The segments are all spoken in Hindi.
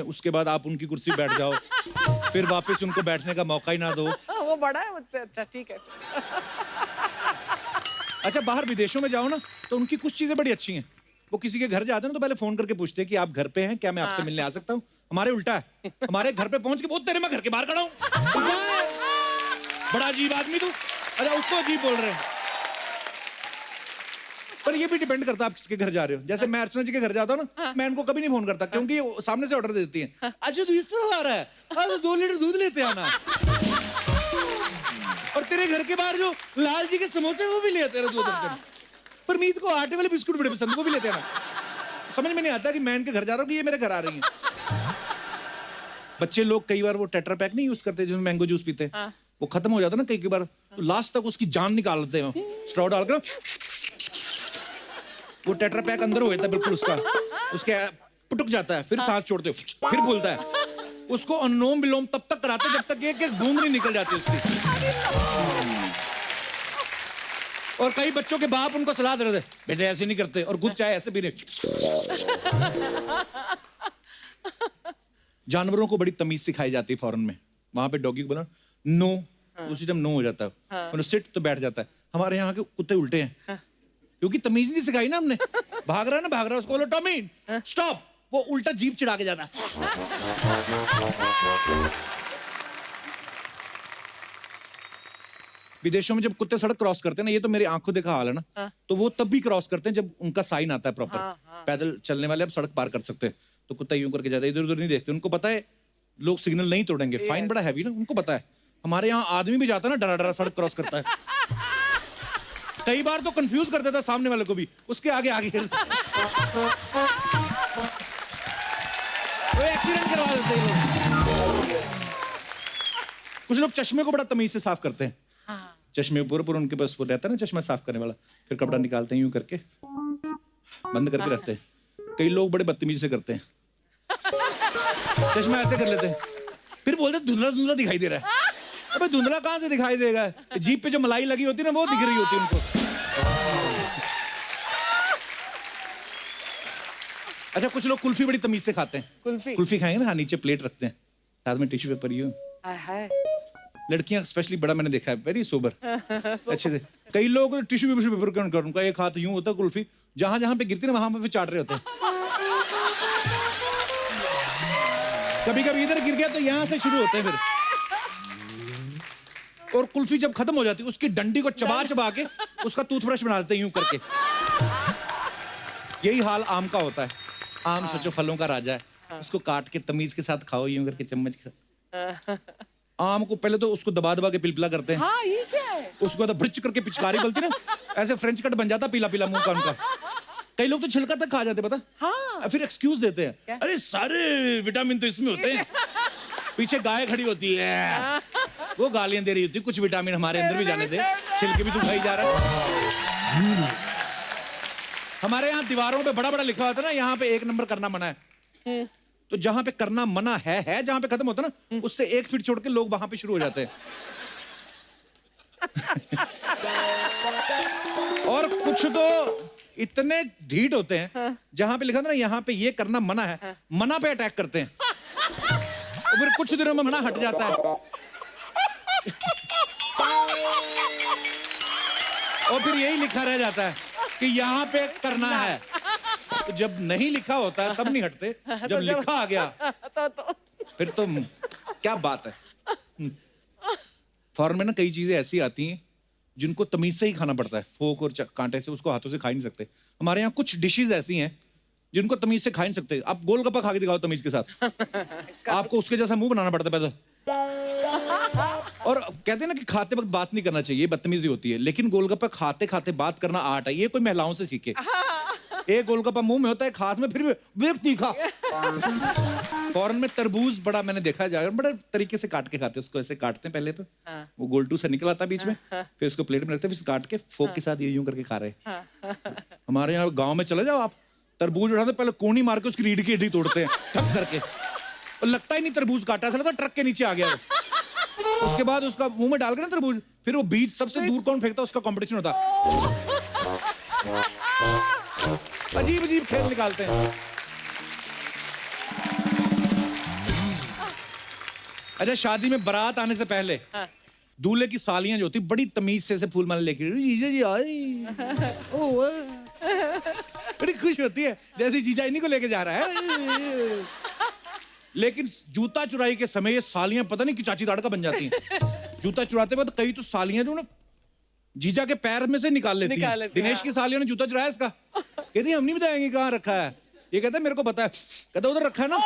उसके बाद आप उनकी कुर्सी पे बैठ जाओ, फिर वापस उनको बैठने का मौका ही ना दो। वो बड़ा है मुझसे, अच्छा ठीक है। अच्छा, बाहर विदेशों में जाओ ना तो उनकी कुछ चीजें बड़ी अच्छी हैं। वो किसी के घर जाते हैं ना तो पहले फोन करके पूछते हैं कि आप घर पे हैं क्या, मैं आपसे मिलने आ सकता हूँ। हमारे उल्टा है, हमारे घर पे पहुंच के बहुत तेरे मैं घर के बाहर खड़ा हूँ, बड़ा अजीब आदमी तू। अच्छा, उसको अजीब बोल रहे हैं। पर ये भी डिपेंड करता है आप किसके घर जा रहे हो। जैसे मैं अर्चना जी के घर जाता हूँ ना, मैं इनको कभी नहीं फोन करता क्योंकि वो सामने से ऑर्डर दे देती हैं। अच्छा, तू इस तरह आ रहा है, तो 2 लीटर दूध लेते आना। और तेरे घर के बाहर जो लाल जी के समोसे वो भी ले आते हैं 2 दर्जन। पर मीत को आटे वाले बिस्कुट बड़े पसंद, वो भी लेते हैं ना। समझ में नहीं आता कि मैं इनके घर जा रहा हूँ कि ये मेरे घर आ रही हैं। बच्चे लोग कई बार वो टेट्रा पैक नहीं यूज करते जिसमें मैंगो जूस पीते हैं, वो खत्म हो जाता है ना कई बार, तो लास्ट तक उसकी जान निकाल लेते हैं स्ट्रॉ डालकर। वो टेट्रा पैक अंदर हो जाता है बिल्कुल उसका, उसके पुटक जाता है, फिर सांस छोड़ते हो, फिर फूलता है। उसको अनुलोम विलोम तब तक कराते जब तक एक एक बूंद नहीं निकल जाती उसकी। और कई बच्चों के बाप उनको सलाह दे रहे थे, बेटे ऐसे नहीं करते, और खुद चाहे ऐसे भी नहीं। जानवरों को बड़ी तमीज सिखाई जाती है फॉरेन में। वहां पे डॉगी को बोला नो, उसी टाइम नो हो जाता है। सिट तो बैठ जाता है। हमारे यहाँ के कुत्ते उल्टे हैं, क्योंकि तमीज नहीं सिखाई ना हमने। भाग रहा है ना, भाग रहा है, उसको बोलो टॉमी स्टॉप, वो उल्टा जीप चिढ़ा के जाता। विदेशों में जब कुत्ते सड़क क्रॉस करते हैं ना, ये तो मेरी आंखों देखा हाल है ना, तो वो तब भी क्रॉस करते हैं जब उनका साइन आता है प्रॉपर। पैदल चलने वाले अब सड़क पार कर सकते हैं, तो कुत्ता यूं करके जाता है, इधर उधर नहीं देखते। उनको पता है लोग सिग्नल नहीं तोड़ेंगे, फाइन बड़ा हैवी ना, उनको पता है। हमारे यहाँ आदमी भी जाता है ना, डरा डरा सड़क क्रॉस करता है। कई बार तो कंफ्यूज कर देता है सामने वाले को भी, उसके आगे आगे वो एक्सीडेंट करवा देते हैं लोग। कुछ लोग चश्मे को बड़ा तमीज से साफ करते हैं। चश्मे पूरे उनके पास वो रहता है ना चश्मा साफ करने वाला, फिर कपड़ा निकालते हैं यूं करके, बंद करके रखते हैं। कई लोग बड़े बदतमीजी से करते हैं, चश्मा ऐसे कर लेते हैं, फिर बोलते धुंधला धुंधला दिखाई दे रहा है। अबे धुंधला कहां से दिखाई देगा, जीप पे जो मलाई लगी होती है ना वो दिख रही होती है उनको। अच्छा, कुछ लोग कुल्फी बड़ी तमीज से खाते हैं। कुल्फी खाएंगे ना, नीचे प्लेट रखते हैं, साथ में टिश्यू पेपर यूं। लड़कियां स्पेशली बड़ा मैंने देखा है, वेरी सोबर अच्छे से। कई लोग टिश्यू पेपर का उनका एक हाथ यूं होता है, कुल्फी जहां जहां पे गिरती है ना वहां पे चाट रहे होते हैं। कभी कभी इधर गिर गया तो यहां से शुरू होते हैं फिर। और कुल्फी जब खत्म हो जाती है उसकी डंडी को चबा चबा के उसका टूथब्रश बना देते हैं यूं करके। यही हाल आम का होता है। आम सोचो फलों का राजा है, इसको काट के तमीज के साथ खाओ यूं करके चम्मच के साथ। आम को पहले तो उसको दबा दबा के पिलपिला करते हैं। हाँ, ये क्या है? उसको तो ब्रिच करके पिचकारी बोलती ना, ऐसे फ्रेंच कट बन जाता पीला पीला मुंह का उनका। कई लोग तो छिलका तक खा जाते पता। हाँ। फिर एक्सक्यूज देते हैं, अरे सारे विटामिन तो इसमें होते हैं। पीछे गाय खड़ी होती है, वो गालियां दे रही होती है, कुछ विटामिन हमारे अंदर भी जाने दे, छिलके भी तू खाई जा रहा है। हमारे यहाँ दीवारों पे बड़ा बड़ा लिखा होता है ना, यहाँ पे 1 नंबर करना मना है। तो जहां पे करना मना है जहां पे खत्म होता है ना, उससे 1 फीट छोड़ के लोग वहां पे शुरू हो जाते हैं। और कुछ तो इतने ढीठ होते हैं, जहां पे लिखा था ना यहाँ पे ये करना मना है, मना पे अटैक करते हैं। और फिर कुछ दिनों में मना हट जाता है। और फिर यही लिखा रह जाता है कि यहाँ पे करना है। तो जब नहीं लिखा होता है तब नहीं हटते, जब लिखा आ गया तो फिर तो क्या बात है। फॉरेन में ना कई चीजें ऐसी आती हैं जिनको तमीज से ही खाना पड़ता है, फोक और कांटे से, उसको हाथों से खा ही नहीं सकते। हमारे यहाँ कुछ डिशेज ऐसी हैं जिनको तमीज से खा नहीं सकते। आप गोलगप्पा खा के दिखाओ तमीज के साथ, आपको उसके जैसा मुंह बनाना पड़ता है पहले। और कहते हैं ना कि खाते वक्त बात नहीं करना चाहिए, बदतमीजी होती है, लेकिन गोलगप्पा खाते खाते बात करना आर्ट है। ये कोई महिलाओं से सीखे। एक गोलगप्पा मुंह में होता है, हाथ में फिर भी तीखा। फॉरेन में तरबूज बड़ा मैंने देखा जाएगा, बड़े तरीके से काट के खाते हैं उसको। ऐसे काटते हैं पहले तो वो गोलटू से निकल आता बीच में, फिर उसको प्लेट में रखते हैं, फिर काट के फोक के साथ ये यूं करके खा रहे हैं। हमारे यहाँ गांव में चले जाओ आप, तरबूज उठाते पहले कोनी मार के उसकी रीढ़ की हड्डी तोड़ते हैं ठप करके, और लगता ही नहीं तरबूज काटा, ऐसा लगता ट्रक के नीचे आ गया। उसके बाद उसका मुंह में डाल के ना तरबूज, फिर वो बीज सबसे दूर कौन फेंकता उसका कंपटीशन होता। अजीब अजीब खेल निकालते हैं। अच्छा, शादी में बारात आने से पहले हाँ। दूल्हे की सालियां जो होती बड़ी तमीज से ऐसे फूल माला लेके जीजा जी आए ओ बड़ी खुश होती है जैसे जीजा इन्हीं को लेके जा रहा है। लेकिन जूता चुराई के समय ये सालियां पता नहीं कि चाची दाड़ का बन जाती हैं। जूता चुराते वक्त कई तो सालियां जो ना जीजा के पैर में से निकाल लेती निकाल हैं। लेती हैं, दिनेश की सालियों ने जूता चुराया इसका, कहती हम नहीं बताएंगे कहाँ रखा है। ये कहता है मेरे को पता है, कहता उधर रखा है ना।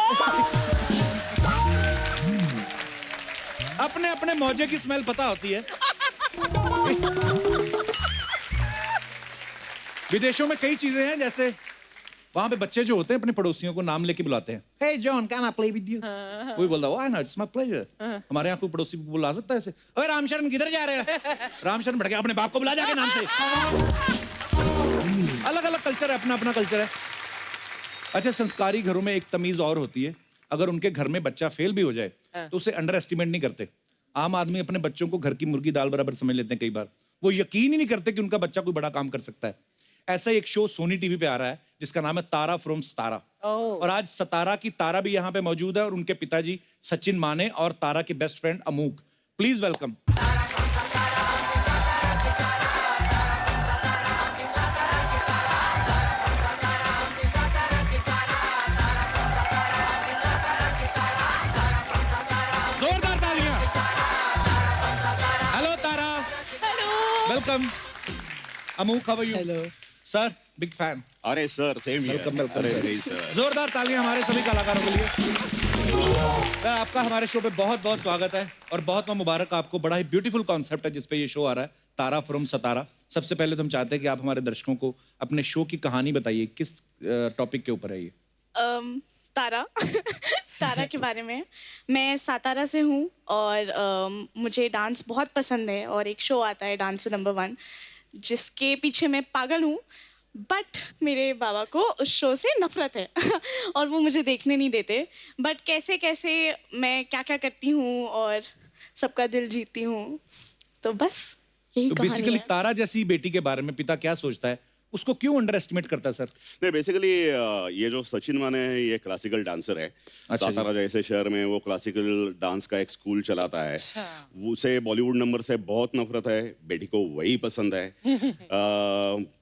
अपने अपने मौजे की स्मेल पता होती है। विदेशों में कई चीजें हैं, जैसे वहां पे बच्चे जो होते हैं अपने पड़ोसियों को नाम लेके बुलाते हैं। Hey John, can I play with you? कोई बोलता है why not? It's my pleasure. हमारे यहाँ कोई पड़ोसी को बुला सकता है ऐसे? अरे रामशरण किधर जा रहे हैं? रामशरण भड़के अपने बाप को बुला जाके नाम से। अलग अलग कल्चर है, अपना अपना कल्चर है। अच्छा, संस्कारी घरों में एक तमीज और होती है, अगर उनके घर में बच्चा फेल भी हो जाए तो उसे अंडर एस्टिमेट नहीं करते। आम आदमी अपने बच्चों को घर की मुर्गी दाल बराबर समझ लेते हैं। कई बार वो यकीन ही नहीं करते कि उनका बच्चा कोई बड़ा काम कर सकता है। ऐसा ही एक शो सोनी टीवी पे आ रहा है जिसका नाम है तारा फ्रॉम सतारा। और आज सतारा की तारा भी यहाँ पे मौजूद है और उनके पिताजी सचिन माने और तारा के best friend Amook. Please welcome. जोरदार तालियां। Hello Tara. Hello. Welcome. Amook, how are you? Hello sir, big fan. अरे sir same here. Welcome welcome. अरे नहीं सर। जोरदार तालियां हमारे सभी कलाकारों के लिए। आपका हमारे शो पे बहुत बहुत स्वागत है और बहुत बहुत मुबारक आपको। बड़ा ही ब्यूटीफुल कॉन्सेप्ट है जिसपे ये शो आ रहा है, तारा फ्रॉम सतारा। सबसे पहले तो हम चाहते हैं कि आप हमारे दर्शकों को अपने शो की कहानी बताइए, किस टॉपिक के ऊपर है ये? तारा तारा के बारे में। मैं सातारा से हूँ और मुझे डांस बहुत पसंद है और एक शो आता है डांस नंबर 1 जिसके पीछे मैं पागल हूँ। बट मेरे बाबा को उस शो से नफरत है और वो मुझे देखने नहीं देते। बट कैसे कैसे मैं क्या क्या करती हूँ और सबका दिल जीतती हूँ। तो बस यही तो कहानी बेसिकली है। तारा जैसी बेटी के बारे में पिता क्या सोचता है, उसको क्यों अंडर एस्टिमेट करता है सर? नहीं बेसिकली ये जो सचिन माने है ये क्लासिकल डांसर है। अच्छा जी। सातारा जैसे शहर में वो क्लासिकल डांस का एक स्कूल चलाता है। उसे बॉलीवुड नंबर से बहुत नफरत है, बेटी को वही पसंद है।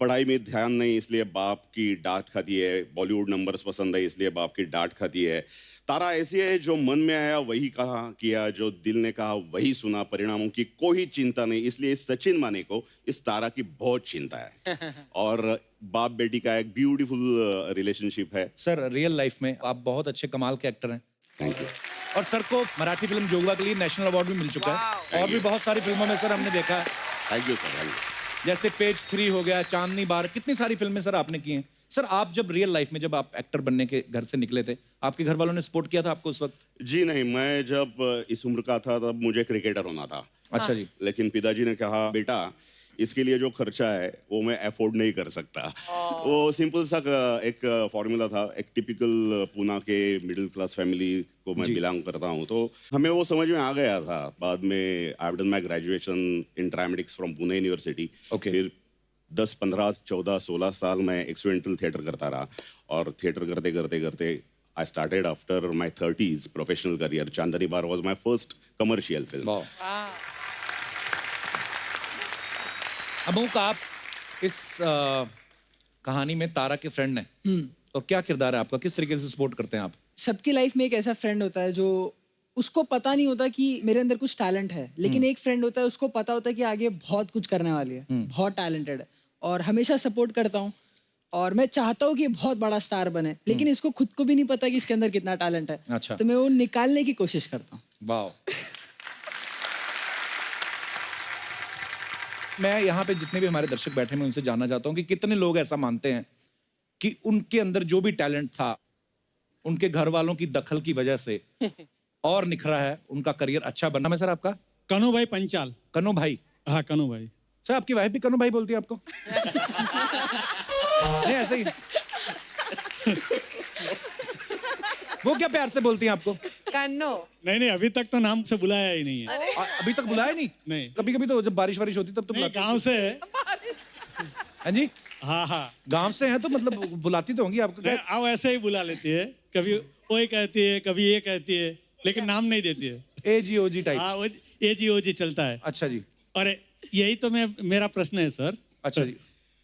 पढ़ाई में ध्यान नहीं इसलिए बाप की डांट खाती है, बॉलीवुड नंबर्स पसंद है इसलिए बाप की डांट खाती है। तारा ऐसी है जो मन में आया वही कहा किया, जो दिल ने कहा वही सुना, परिणामों की कोई चिंता नहीं। इसलिए इस सचिन माने को इस तारा की बहुत चिंता है और बाप बेटी का एक ब्यूटीफुल रिलेशनशिप है। सर, रियल लाइफ में आप बहुत अच्छे कमाल के एक्टर हैं। Thank you. और सर को मराठी फिल्म जोगवा के लिए नेशनल अवार्ड भी मिल चुका है और भी बहुत सारी फिल्मों में सर हमने देखा है, thank you sir. Thank you. जैसे पेज 3 हो गया, चांदनी बार, कितनी सारी फिल्में सर आपने की हैं। सर, आप जब रियल लाइफ में जब आप एक्टर बनने के घर से निकले थे, आपके घर वालों ने सपोर्ट किया था आपको उस वक्त? जी नहीं, मैं जब इस उम्र का था तब मुझे क्रिकेटर होना था। अच्छा जी। लेकिन पिताजी ने कहा बेटा इसके लिए जो खर्चा है वो मैं अफोर्ड नहीं कर सकता। वो सिंपल सा एक फॉर्मूला था। एक टिपिकल पुणे के मिडिल क्लास फैमिली को मैं बिलोंग करता हूँ, तो हमें वो समझ में आ गया था। बाद में I have done my graduation in dramatics from Pune university. Okay. फिर 10, 15, 14, 16 साल मैं एक्सपेरिमेंटल थिएटर करता रहा और थिएटर करते करते करते I started after my 30s professional career. Chandni bar was my first commercial film. वाह। अमूक, आप इस कहानी में तारा के फ्रेंड हैं, तो क्या किरदार है आपका, किस तरीके से सपोर्ट करते हैं आप? सबकी लाइफ में एक ऐसा फ्रेंड होता है जो उसको पता नहीं होता कि मेरे अंदर कुछ टैलेंट है, लेकिन एक फ्रेंड होता है उसको पता होता है कि आगे बहुत कुछ करने वाली है, बहुत टैलेंटेड है और हमेशा सपोर्ट करता हूँ। और मैं चाहता हूँ कि बहुत बड़ा स्टार बने, लेकिन इसको खुद को भी नहीं पता कि इसके अंदर कितना टैलेंट है। अच्छा। तो मैं वो निकालने की कोशिश करता हूँ। वाह। मैं यहाँ पे जितने भी हमारे दर्शक बैठे हैं मैं उनसे जानना चाहता हूँ कि कितने लोग ऐसा मानते हैं कि उनके अंदर जो भी टैलेंट था उनके घर वालों की दखल की वजह से और निखरा है, उनका करियर अच्छा बना। मैं सर आपका? कनु भाई पंचाल। कन्नू भाई। हाँ कनु भाई। सर, आपकी वाइफ भी कन्नू भाई बोलती है आपको? नहीं, ऐसे ही। वो क्या प्यार से बोलती हैं आपको? कन्नो। नहीं अभी तक तो नाम से बुलाया ही नहीं है। अभी तक बुलाया नहीं? नहीं। कभी कभी तो जब बारिश वारिश होती तब तो नहीं, बुलाते गांव से है। हाँ जी, हाँ गांव से हैं तो मतलब बुलाती तो होंगी आपको? नहीं, आओ ऐसे ही बुला लेती है। कभी वो कहती है कभी ये कहती है, लेकिन नाम नहीं देती है। AGOG type. हाँ, वो AGOG चलता है। अच्छा जी, और यही तो मेरा प्रश्न है सर। अच्छा जी,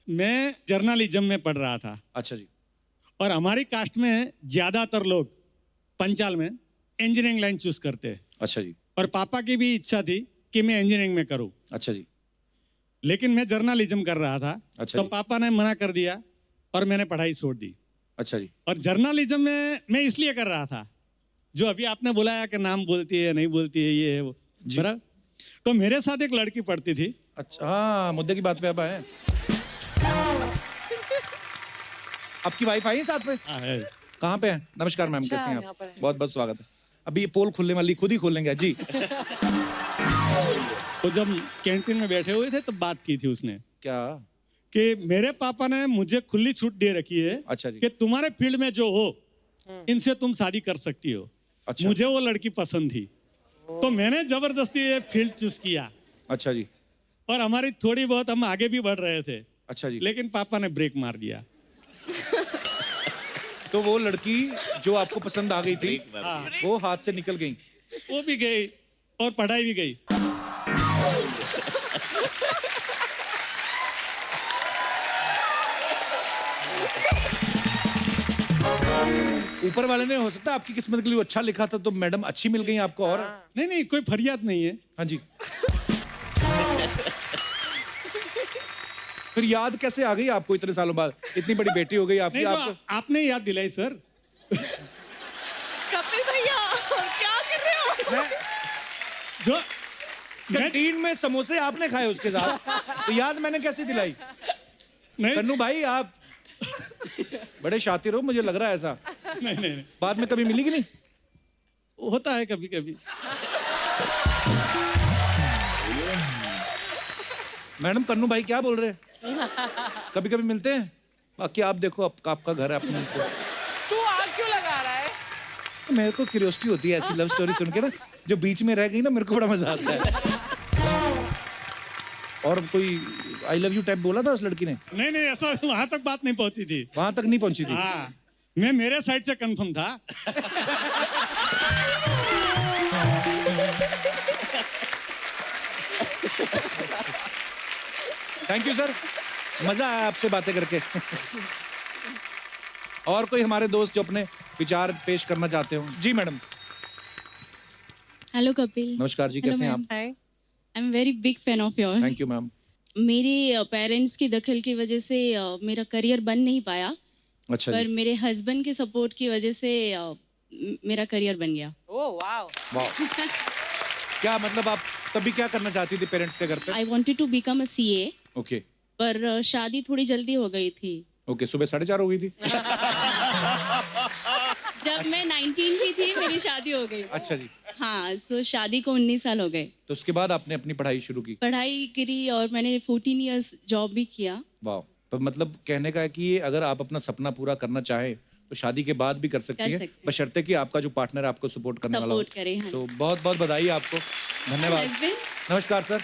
मैं जर्नलिज्म में पढ़ रहा था अच्छा जी, और हमारी कास्ट में ज्यादातर लोग पंचाल में इंजीनियरिंग लाइन चूज करते हैं अच्छा जी, और पापा की भी इच्छा थी कि मैं इंजीनियरिंग में करूं, अच्छा जी, लेकिन मैं जर्नलिज्म कर रहा था। अच्छा तो जी। पापा ने मना कर दिया और मैंने पढ़ाई छोड़ दी। अच्छा जी, और जर्नलिज्म में मैं इसलिए कर रहा था, जो अभी आपने बुलाया कि नाम बोलती है नहीं बोलती है, ये है वो, जी। बराबर। तो मेरे साथ एक लड़की पढ़ती थी। अच्छा, हाँ, मुद्दे की बात पे आप आए। आपकी वाइफ आई है साथ में? हाँ, है। कहाँ पे है? नमस्कार मैम, अच्छा, कैसे हैं यहाँ आप? पर है। बहुत बहुत स्वागत है। अभी ये पोल खुलने वाली, खुद ही खोलेंगे जी। तो जब कैंटीन में बैठे हुए थे तो बात की थी उसने क्या? कि मेरे पापा ने मुझे खुली छूट दे रखी है अच्छा जी, कि तुम्हारे फील्ड में जो हो इनसे तुम शादी कर सकती हो। अच्छा, मुझे वो लड़की पसंद थी तो मैंने जबरदस्ती ये फील्ड चूज किया अच्छा जी, और हमारी थोड़ी बहुत हम आगे भी बढ़ रहे थे, अच्छा जी। लेकिन पापा ने ब्रेक मार दिया। तो वो लड़की जो आपको पसंद आ गई थी, हाँ, वो हाथ से निकल गई। वो भी गई और पढ़ाई भी गई। ऊपर वाले ने, हो सकता है आपकी किस्मत के लिए वो अच्छा लिखा था, तो मैडम अच्छी मिल गई आपको। और नहीं नहीं, कोई फरियाद नहीं है। हाँ जी। फिर याद कैसे आ गई आपको इतने सालों बाद? इतनी बड़ी बेटी हो गई आपकी, नहीं तो आपको आपने याद दिलाई सर। कपिल भैया क्या कर रहे हो? जो मैं कैंटीन में समोसे आपने खाए उसके साथ, तो याद मैंने कैसे दिलाई? नहीं कन्नू भाई, आप बड़े शातिर हो, मुझे लग रहा है ऐसा। नहीं नहीं नहीं, बाद में कभी मिली कि नहीं? होता है कभी कभी। मैडम, कन्नू भाई क्या बोल रहे हैं? कभी कभी मिलते हैं। बाकी आप देखो, आपका घर है अपने को। तू आग क्यों लगा रहा है? मेरे को क्यूरियोसिटी होती है ऐसी लव स्टोरी सुन के ना, जो बीच में रह गई ना, मेरे को बड़ा मजा आता है। और कोई आई लव यू टाइप बोला था उस लड़की ने? नहीं नहीं, ऐसा वहां तक बात नहीं पहुंची थी। वहां तक नहीं पहुंची थी। हाँ, मैं मेरे साइड से कंफर्म था। थैंक यू सर, मजा आया आपसे बातें करके। और कोई हमारे दोस्त जो अपने विचार पेश करना चाहते हो? जी मैडम। हेलो कपिल। नमस्कार जी, कैसे हैं आप? Hi. I am very big fan of yours. Thank you ma'am. मेरे पेरेंट्स की दखल की वजह से मेरा करियर बन नहीं पाया, अच्छा पर जी, मेरे हस्बैंड के सपोर्ट की वजह से मेरा करियर बन गया। Oh wow. वाह। क्या मतलब, आप तभी क्या करना चाहती थी पेरेंट्स के घर पे? I wanted to become a CA, okay पर शादी थोड़ी जल्दी हो गई थी। ओके, सुबह 4:30 हो गई थी। जब मैं 19 की थी मेरी शादी हो गई। अच्छा जी, हाँ, सो शादी को 19 साल हो गए। तो उसके बाद आपने अपनी पढ़ाई शुरू की? पढ़ाई करी और मैंने 14 इयर्स जॉब भी किया। वाह। पर मतलब कहने का है कि ये अगर आप अपना सपना पूरा करना चाहें तो शादी के बाद भी कर सकती कर है, सकते हैं। बशर्ते कि आपका जो पार्टनर है आपको सपोर्ट करने वाला हो। सपोर्ट करे। हाँ। तो बहुत बहुत बधाई आपको, धन्यवाद। हस्बैंड नमस्कार सर।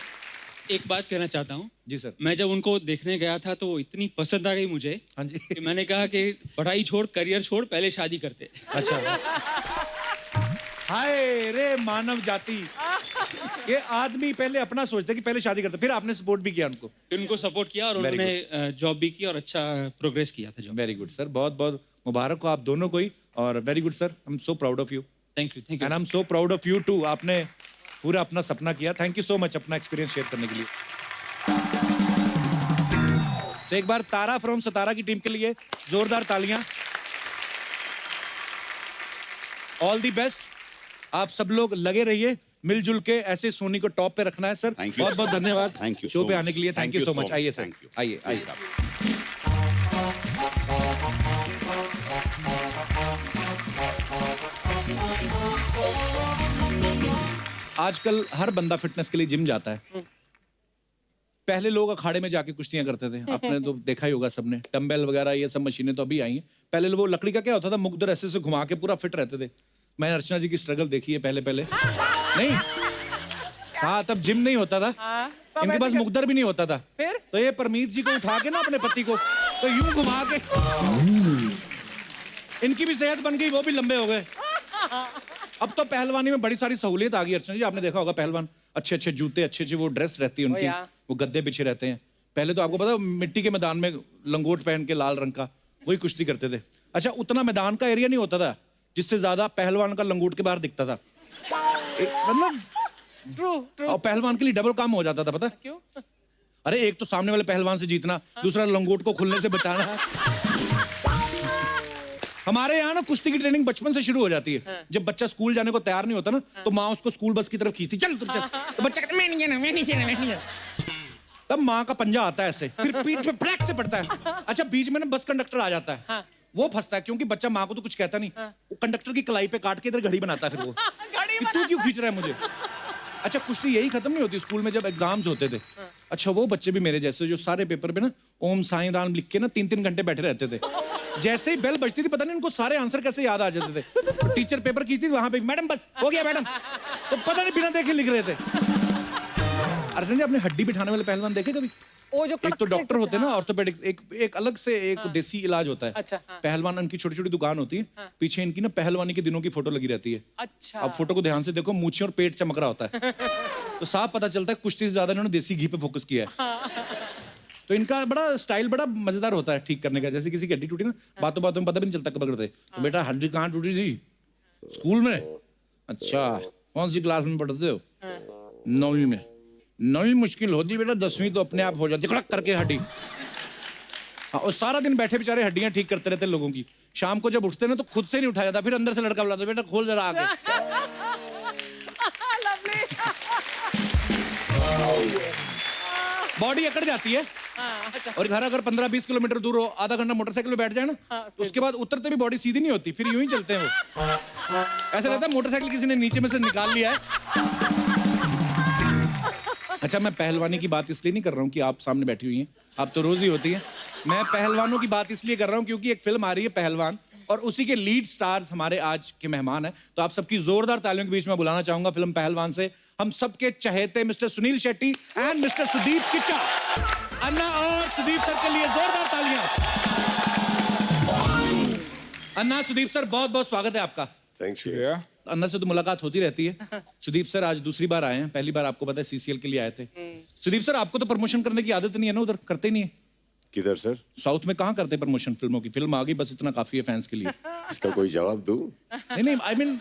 एक बात कहना चाहता हूँ। जी सर। मैं जब उनको देखने गया था तो इतनी पसंद आ गई मुझे हाँ जी। कि मैंने कहा कि पढ़ाई छोड़, करियर छोड़, पहले शादी करते। अच्छा। हाय रे मानव जाति, ये आदमी पहले अपना सोचते कि पहले शादी करते, फिर आपने सपोर्ट भी किया उनको। फिर उनको सपोर्ट किया और Very उन्होंने जॉब भी की और अच्छा प्रोग्रेस किया था जॉब। वेरी गुड सर, बहुत बहुत मुबारक हो आप दोनों को ही। और very good sir, I am so proud of you thank you, thank and you. I am so proud of you too. आपने पूरा अपना सपना किया। थैंक यू सो मच अपना एक्सपीरियंस शेयर करने के लिए। तो एक बार तारा फ्रॉम सतारा की टीम के लिए जोरदार तालियां। All the best. आप सब लोग लगे रहिए, मिलजुल के ऐसे सोनी को टॉप पे रखना है सर। Thank you, बहुत बहुत sir. धन्यवाद Thank you शो so पे much. आने के लिए। Thank you so much. आइए सर, Thank you. आइए आइए। आजकल हर बंदा फिटनेस के लिए जिम जाता है। पहले लोग अखाड़े में जाके कुश्तियां करते थे, आपने तो देखा ही होगा सबने। डंबल वगैरह ये सब मशीनें तो अभी आई हैं। पहले वो लकड़ी का क्या होता था, मुकद्दर ऐसे से घुमा के पूरा फिट रहते थे। मैंने अर्चना जी की स्ट्रगल देखी है पहले पहले। नहीं, हाँ, तब जिम नहीं होता था, हाँ, तो इनके वैसे पास क्या- मुकद्दर भी नहीं होता था। फिर तो ये परमीत जी को उठा के ना अपने पति को, तो यूं घुमा के इनकी भी सेहत बन गई, वो भी लंबे हो गए। अब तो पहलवानी में बड़ी सारी सहूलियत आ गई अर्चना जी, आपने देखा होगा पहलवान अच्छे अच्छे जूते, अच्छे अच्छे वो ड्रेस रहती है उनकी, वो गद्दे बिछे रहते हैं। पहले तो आपको पता मिट्टी के मैदान में लंगोट पहन के लाल रंग का वही कुश्ती करते थे। अच्छा, उतना मैदान का एरिया नहीं होता था जिससे ज्यादा पहलवान का लंगोट के बाहर दिखता था। मतलब ट्रू ट्रू। और पहलवान के लिए डबल काम हो जाता था, पता? क्यों? अरे एक तो सामने वाले पहलवान से जीतना, दूसरा लंगोट को खुलने से बचाना। हमारे यहाँ ना कुश्ती की ट्रेनिंग बचपन से शुरू हो जाती है। जब बच्चा स्कूल जाने को तैयार नहीं होता ना, तो माँ उसको स्कूल बस की तरफ खींचती, चल तुम चल। तो बच्चा कहता, मैं नहीं जाना, मैं नहीं जाना, मैं नहीं जाना। तब माँ का पंजा आता है ऐसे, फिर पीठ पे फ्लैक से पड़ता है। अच्छा, बीच में ना बस कंडक्टर आ जाता है, वो फंसता है क्योंकि बच्चा माँ को तो कुछ कहता नहीं, वो कंडक्टर की कलाई पे काट के इधर घड़ी बनाता है। फिर वो कि तू क्यों खींच रहा है मुझे? अच्छा, कुश्ती यही खत्म नहीं होती स्कूल में जब एग्जाम्स होते थे। अच्छा, वो बच्चे भी मेरे जैसे जो सारे पेपर पे ना ओम साईं राम लिख के ना 3-3 घंटे बैठे रहते थे। जैसे ही बेल बजती थी, पता नहीं उनको सारे आंसर कैसे याद आ जाते थे। तो टीचर पेपर की थी वहां पे, मैडम बस हो गया मैडम, तो पता नहीं बिना देखे लिख रहे थे। अर्जुन जी, आपने हड्डी बिठाने वाले पहलवान देखे कभी? वो जो एक तो डॉक्टर होते हैं ना ऑर्थोपेडिक, एक अलग से एक देसी इलाज होता है। अच्छा, हाँ। पहलवान इनकी छोटी छोटी दुकान होती है, पीछे इनकी ना पहलवानी के दिनों की फोटो लगी रहती है। अच्छा। अब फोटो को ध्यान से देखो, मूछें और पेट चमक रहा होता है, तो साफ पता चलता है कुश्ती से ज्यादा इन्होंने देसी घी पे फोकस किया है। तो इनका बड़ा स्टाइल बड़ा मजेदार होता है ठीक करने का। जैसे किसी की हड्डी टूटी ना, बातों बातों में पता भी नहीं चलता कब करते। तो बेटा हड्डी कहाँ टूटी थी? स्कूल में। अच्छा, कौन सी क्लास में पढ़ते हो? 9वीं में। 9वीं मुश्किल होती बेटा, 10वीं तो अपने आप हो जाती, कड़क करके हड्डी। हाँ, और सारा दिन बैठे बेचारे हड्डियां ठीक करते रहते लोगों की। शाम को जब उठते ना तो खुद से नहीं उठाया जाता, फिर अंदर से लड़का बुलाता, बेटा खोल जरा आगे। बॉडी अकड़ जाती है। और घर अगर 15-20 किलोमीटर दूर हो, आधा घंटा मोटरसाइकिल पे बैठ जाए ना, तो उसके बाद उतरते भी बॉडी सीधी नहीं होती, फिर यूं ही चलते हैं वो। ऐसा लगता है मोटरसाइकिल किसी ने नीचे में से निकाल लिया है। अच्छा, मैं पहलवानी की बात इसलिए नहीं कर रहा हूँ कि आप सामने बैठी हुई हैं, आप तो रोज ही होती हैं। मैं पहलवानों की बात इसलिए कर रहा हूँ क्योंकि एक फिल्म आ रही है पहलवान, और उसी के लीड स्टार्स हमारे आज के मेहमान हैं। तो आप सबकी जोरदार तालियों के बीच में बुलाना चाहूंगा फिल्म पहलवान से हम सबके चहेते mister Suniel Shetty and mister Sudeep Kichcha. Anna और सुदीप सर के लिए जोरदार तालियां। अन्ना, सुदीप सर, बहुत बहुत स्वागत है आपका। Thank you. अन्ना से तो मुलाकात होती रहती है। सुदीप सर आज दूसरी बार आए हैं, पहली बार आपको पता है सीसीएल के लिए आए थे। सुदीप सर, आपको तो प्रमोशन करने की आदत नहीं है ना, उधर करते नहीं है? किधर सर? साउथ में कहाँ करते प्रमोशन फिल्मों की? फिल्म आ गई बस, इतना काफी है फैंस के लिए। इसका कोई जवाब दूं? नहीं नहीं, आई मीन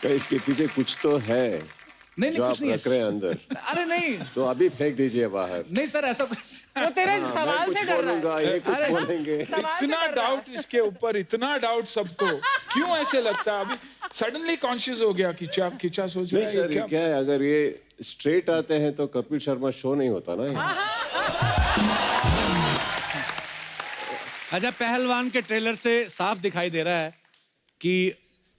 इसके पीछे कुछ तो है नहीं जो नहीं, आप कुछ नहीं रख रहे हैं अंदर। है। अरे नहीं तो अभी फेंक दीजिए बाहर। नहीं सर, ऐसा कुछ वो तेरे मैं सवाल कुछ से डर रहा है। बोलूंगा, ये कुछ बोलेंगे। सवाल से इतना डर रहा है। डाउट इसके ऊपर, इतना डाउट सबको क्यों ऐसे लगता है? अभी सडनली कॉन्शियस हो गया कि किचा सोच रहा नहीं है सर, क्या? ये क्या है, अगर ये स्ट्रेट आते हैं तो कपिल शर्मा शो नहीं होता ना ये। अच्छा, पहलवान के ट्रेलर से साफ दिखाई दे रहा है कि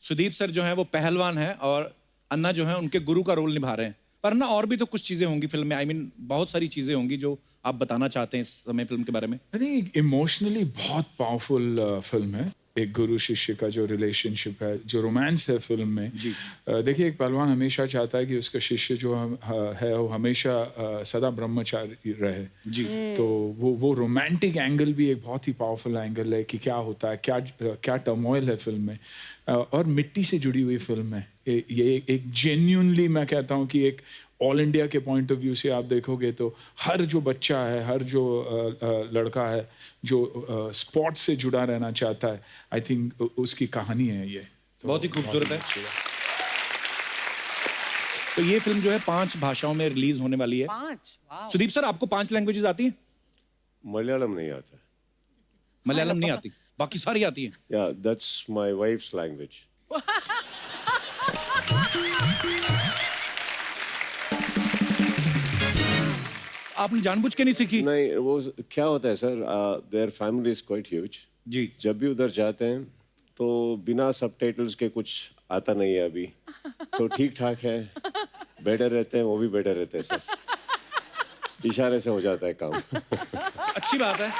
सुदीप सर जो हैं वो पहलवान हैं और अन्ना जो हैं उनके गुरु का रोल निभा रहे हैं। पर ना और भी तो कुछ चीजें होंगी फिल्म में, आई मीन बहुत सारी चीजें होंगी जो आप बताना चाहते हैं इस समय फिल्म के बारे में। आई थिंक इमोशनली बहुत पावरफुल फिल्म है। एक गुरु शिष्य का जो रिलेशनशिप है, जो रोमांस है फिल्म में। देखिए, एक पहलवान हमेशा चाहता है कि उसका शिष्य जो है वो हमेशा सदा ब्रह्मचारी रहे जी। तो वो रोमांटिक एंगल भी एक बहुत ही पावरफुल एंगल है कि क्या होता है, क्या टर्मोइल है फिल्म में। और मिट्टी से जुड़ी हुई फिल्म है ये। एक जेन्युइनली मैं कहता हूँ कि एक ऑल इंडिया के पॉइंट ऑफ व्यू से आप देखोगे तो हर जो बच्चा है, हर जो लड़का है जो स्पोर्ट्स से जुड़ा रहना चाहता है, आई थिंक उसकी कहानी है ये। बहुत ही खूबसूरत है। तो ये फिल्म जो है 5 भाषाओं में रिलीज होने वाली है। 5? वाह। सुदीप सर, आपको 5 लैंग्वेजेस आती हैं? मलयालम नहीं आता। मलयालम नहीं आती, बाकी सारी आती हैं। या दैट्स माय वाइफ्स लैंग्वेज। आपने जानबूझ के नहीं सीखी? नहीं, वो क्या होता है sir, there family is quite huge जी। जब भी उधर जाते हैं तो बिना सबटाइटल्स के कुछ आता नहीं है अभी, तो ठीक ठाक है, बेटर रहते हैं, वो भी बेटर रहते हैं सर, इशारे से हो जाता है काम। अच्छी बात है।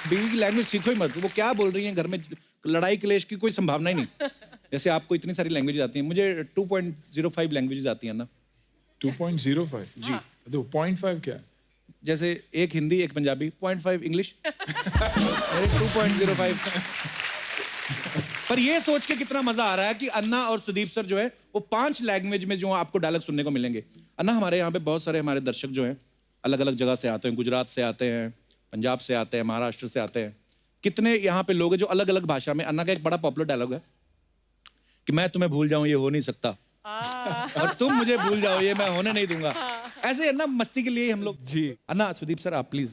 बीवी की लैंग्वेज सीखो ही मत, वो क्या बोल रही हैं घर में, लड़ाई क्लेश की कोई संभावना ही नहीं। जैसे आपको इतनी सारी लैंग्वेजेस आती हैं, मुझे 2.05 लैंग्वेजेस आती हैं ना। 2.05 जी। तो 0.5 क्या? जैसे एक हिंदी, एक पंजाबी, 0.5 इंग्लिश। मेरे 2.05। पर ये सोच के कितना मजा आ रहा है कि अन्ना और सुदीप सर जो है वो 5 लैंग्वेज में जो आपको डायलॉग सुनने को मिलेंगे। अन्ना, हमारे यहाँ पे बहुत सारे हमारे दर्शक जो हैं अलग अलग जगह से आते हैं, गुजरात से आते हैं, पंजाब से आते हैं, महाराष्ट्र से आते हैं। कितने यहाँ पे लोग हैं जो अलग अलग भाषा में, अन्ना का एक बड़ा पॉपुलर डायलॉग है कि मैं तुम्हें भूल जाऊं ये हो नहीं सकता और तुम मुझे भूल जाओ ये मैं होने नहीं दूंगा। ऐसे अन्ना मस्ती के लिए हम लोग। जी अन्ना, सुदीप सर आप प्लीज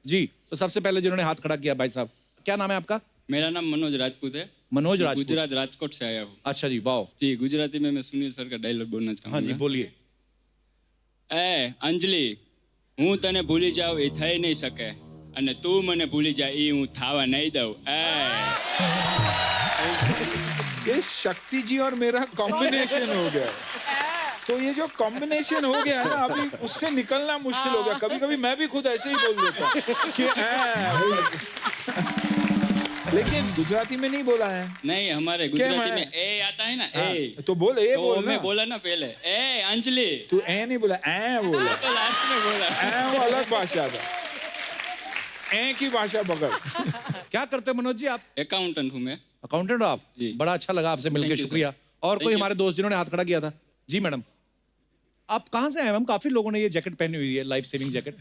जी। तो सबसे पहले जिन्होंने हाथ खड़ा किया, भाई साहब क्या नाम है आपका? मेरा नाम मनोज राजपूत है। मनोज राजपूत। गुजरात राजकोट से आया हूँ। अच्छा जी, वाह जी, गुजराती में मैं सुनील सर का डायलॉग बोलना चाहूँगा। हाँ जी, बोलिए। ए अंजलि, હું તને ભૂલી જાઉં એ થઈ નહીં શકે અને તું મને ભૂલી જા એ હું થાવા નહીં દઉં। ये शक्ति जी और मेरा कॉम्बिनेशन हो गया। तो ये जो कॉम्बिनेशन हो गया है ना, अभी उससे निकलना मुश्किल हो गया। कभी कभी मैं भी खुद ऐसे ही बोल देता हूँ कि लेकिन गुजराती में नहीं बोला है। नहीं, हमारे गुजराती में ए आता है ना, ए तो बोल, ए तो बोल मैं ना। बोला ना पहले, ए अंजलि। तू ए नहीं बोला, ए बोला। तो लास्ट में बोला। ए वो अलग भाषा था, ए की भाषा पकड़। क्या करते हैं मनोज जी आप? अकाउंटेंट हूँ मैं। अकाउंटेंट हो आप? जी। बड़ा अच्छा लगा आपसे मिलकर, Thank you, शुक्रिया। और Thank कोई you. हमारे दोस्त जिन्होंने हाथ खड़ा किया था? जी मैडम, आप कहाँ से आए? हम काफी लोगों ने ये जैकेट पहनी हुई है, लाइफ सेविंग जैकेट।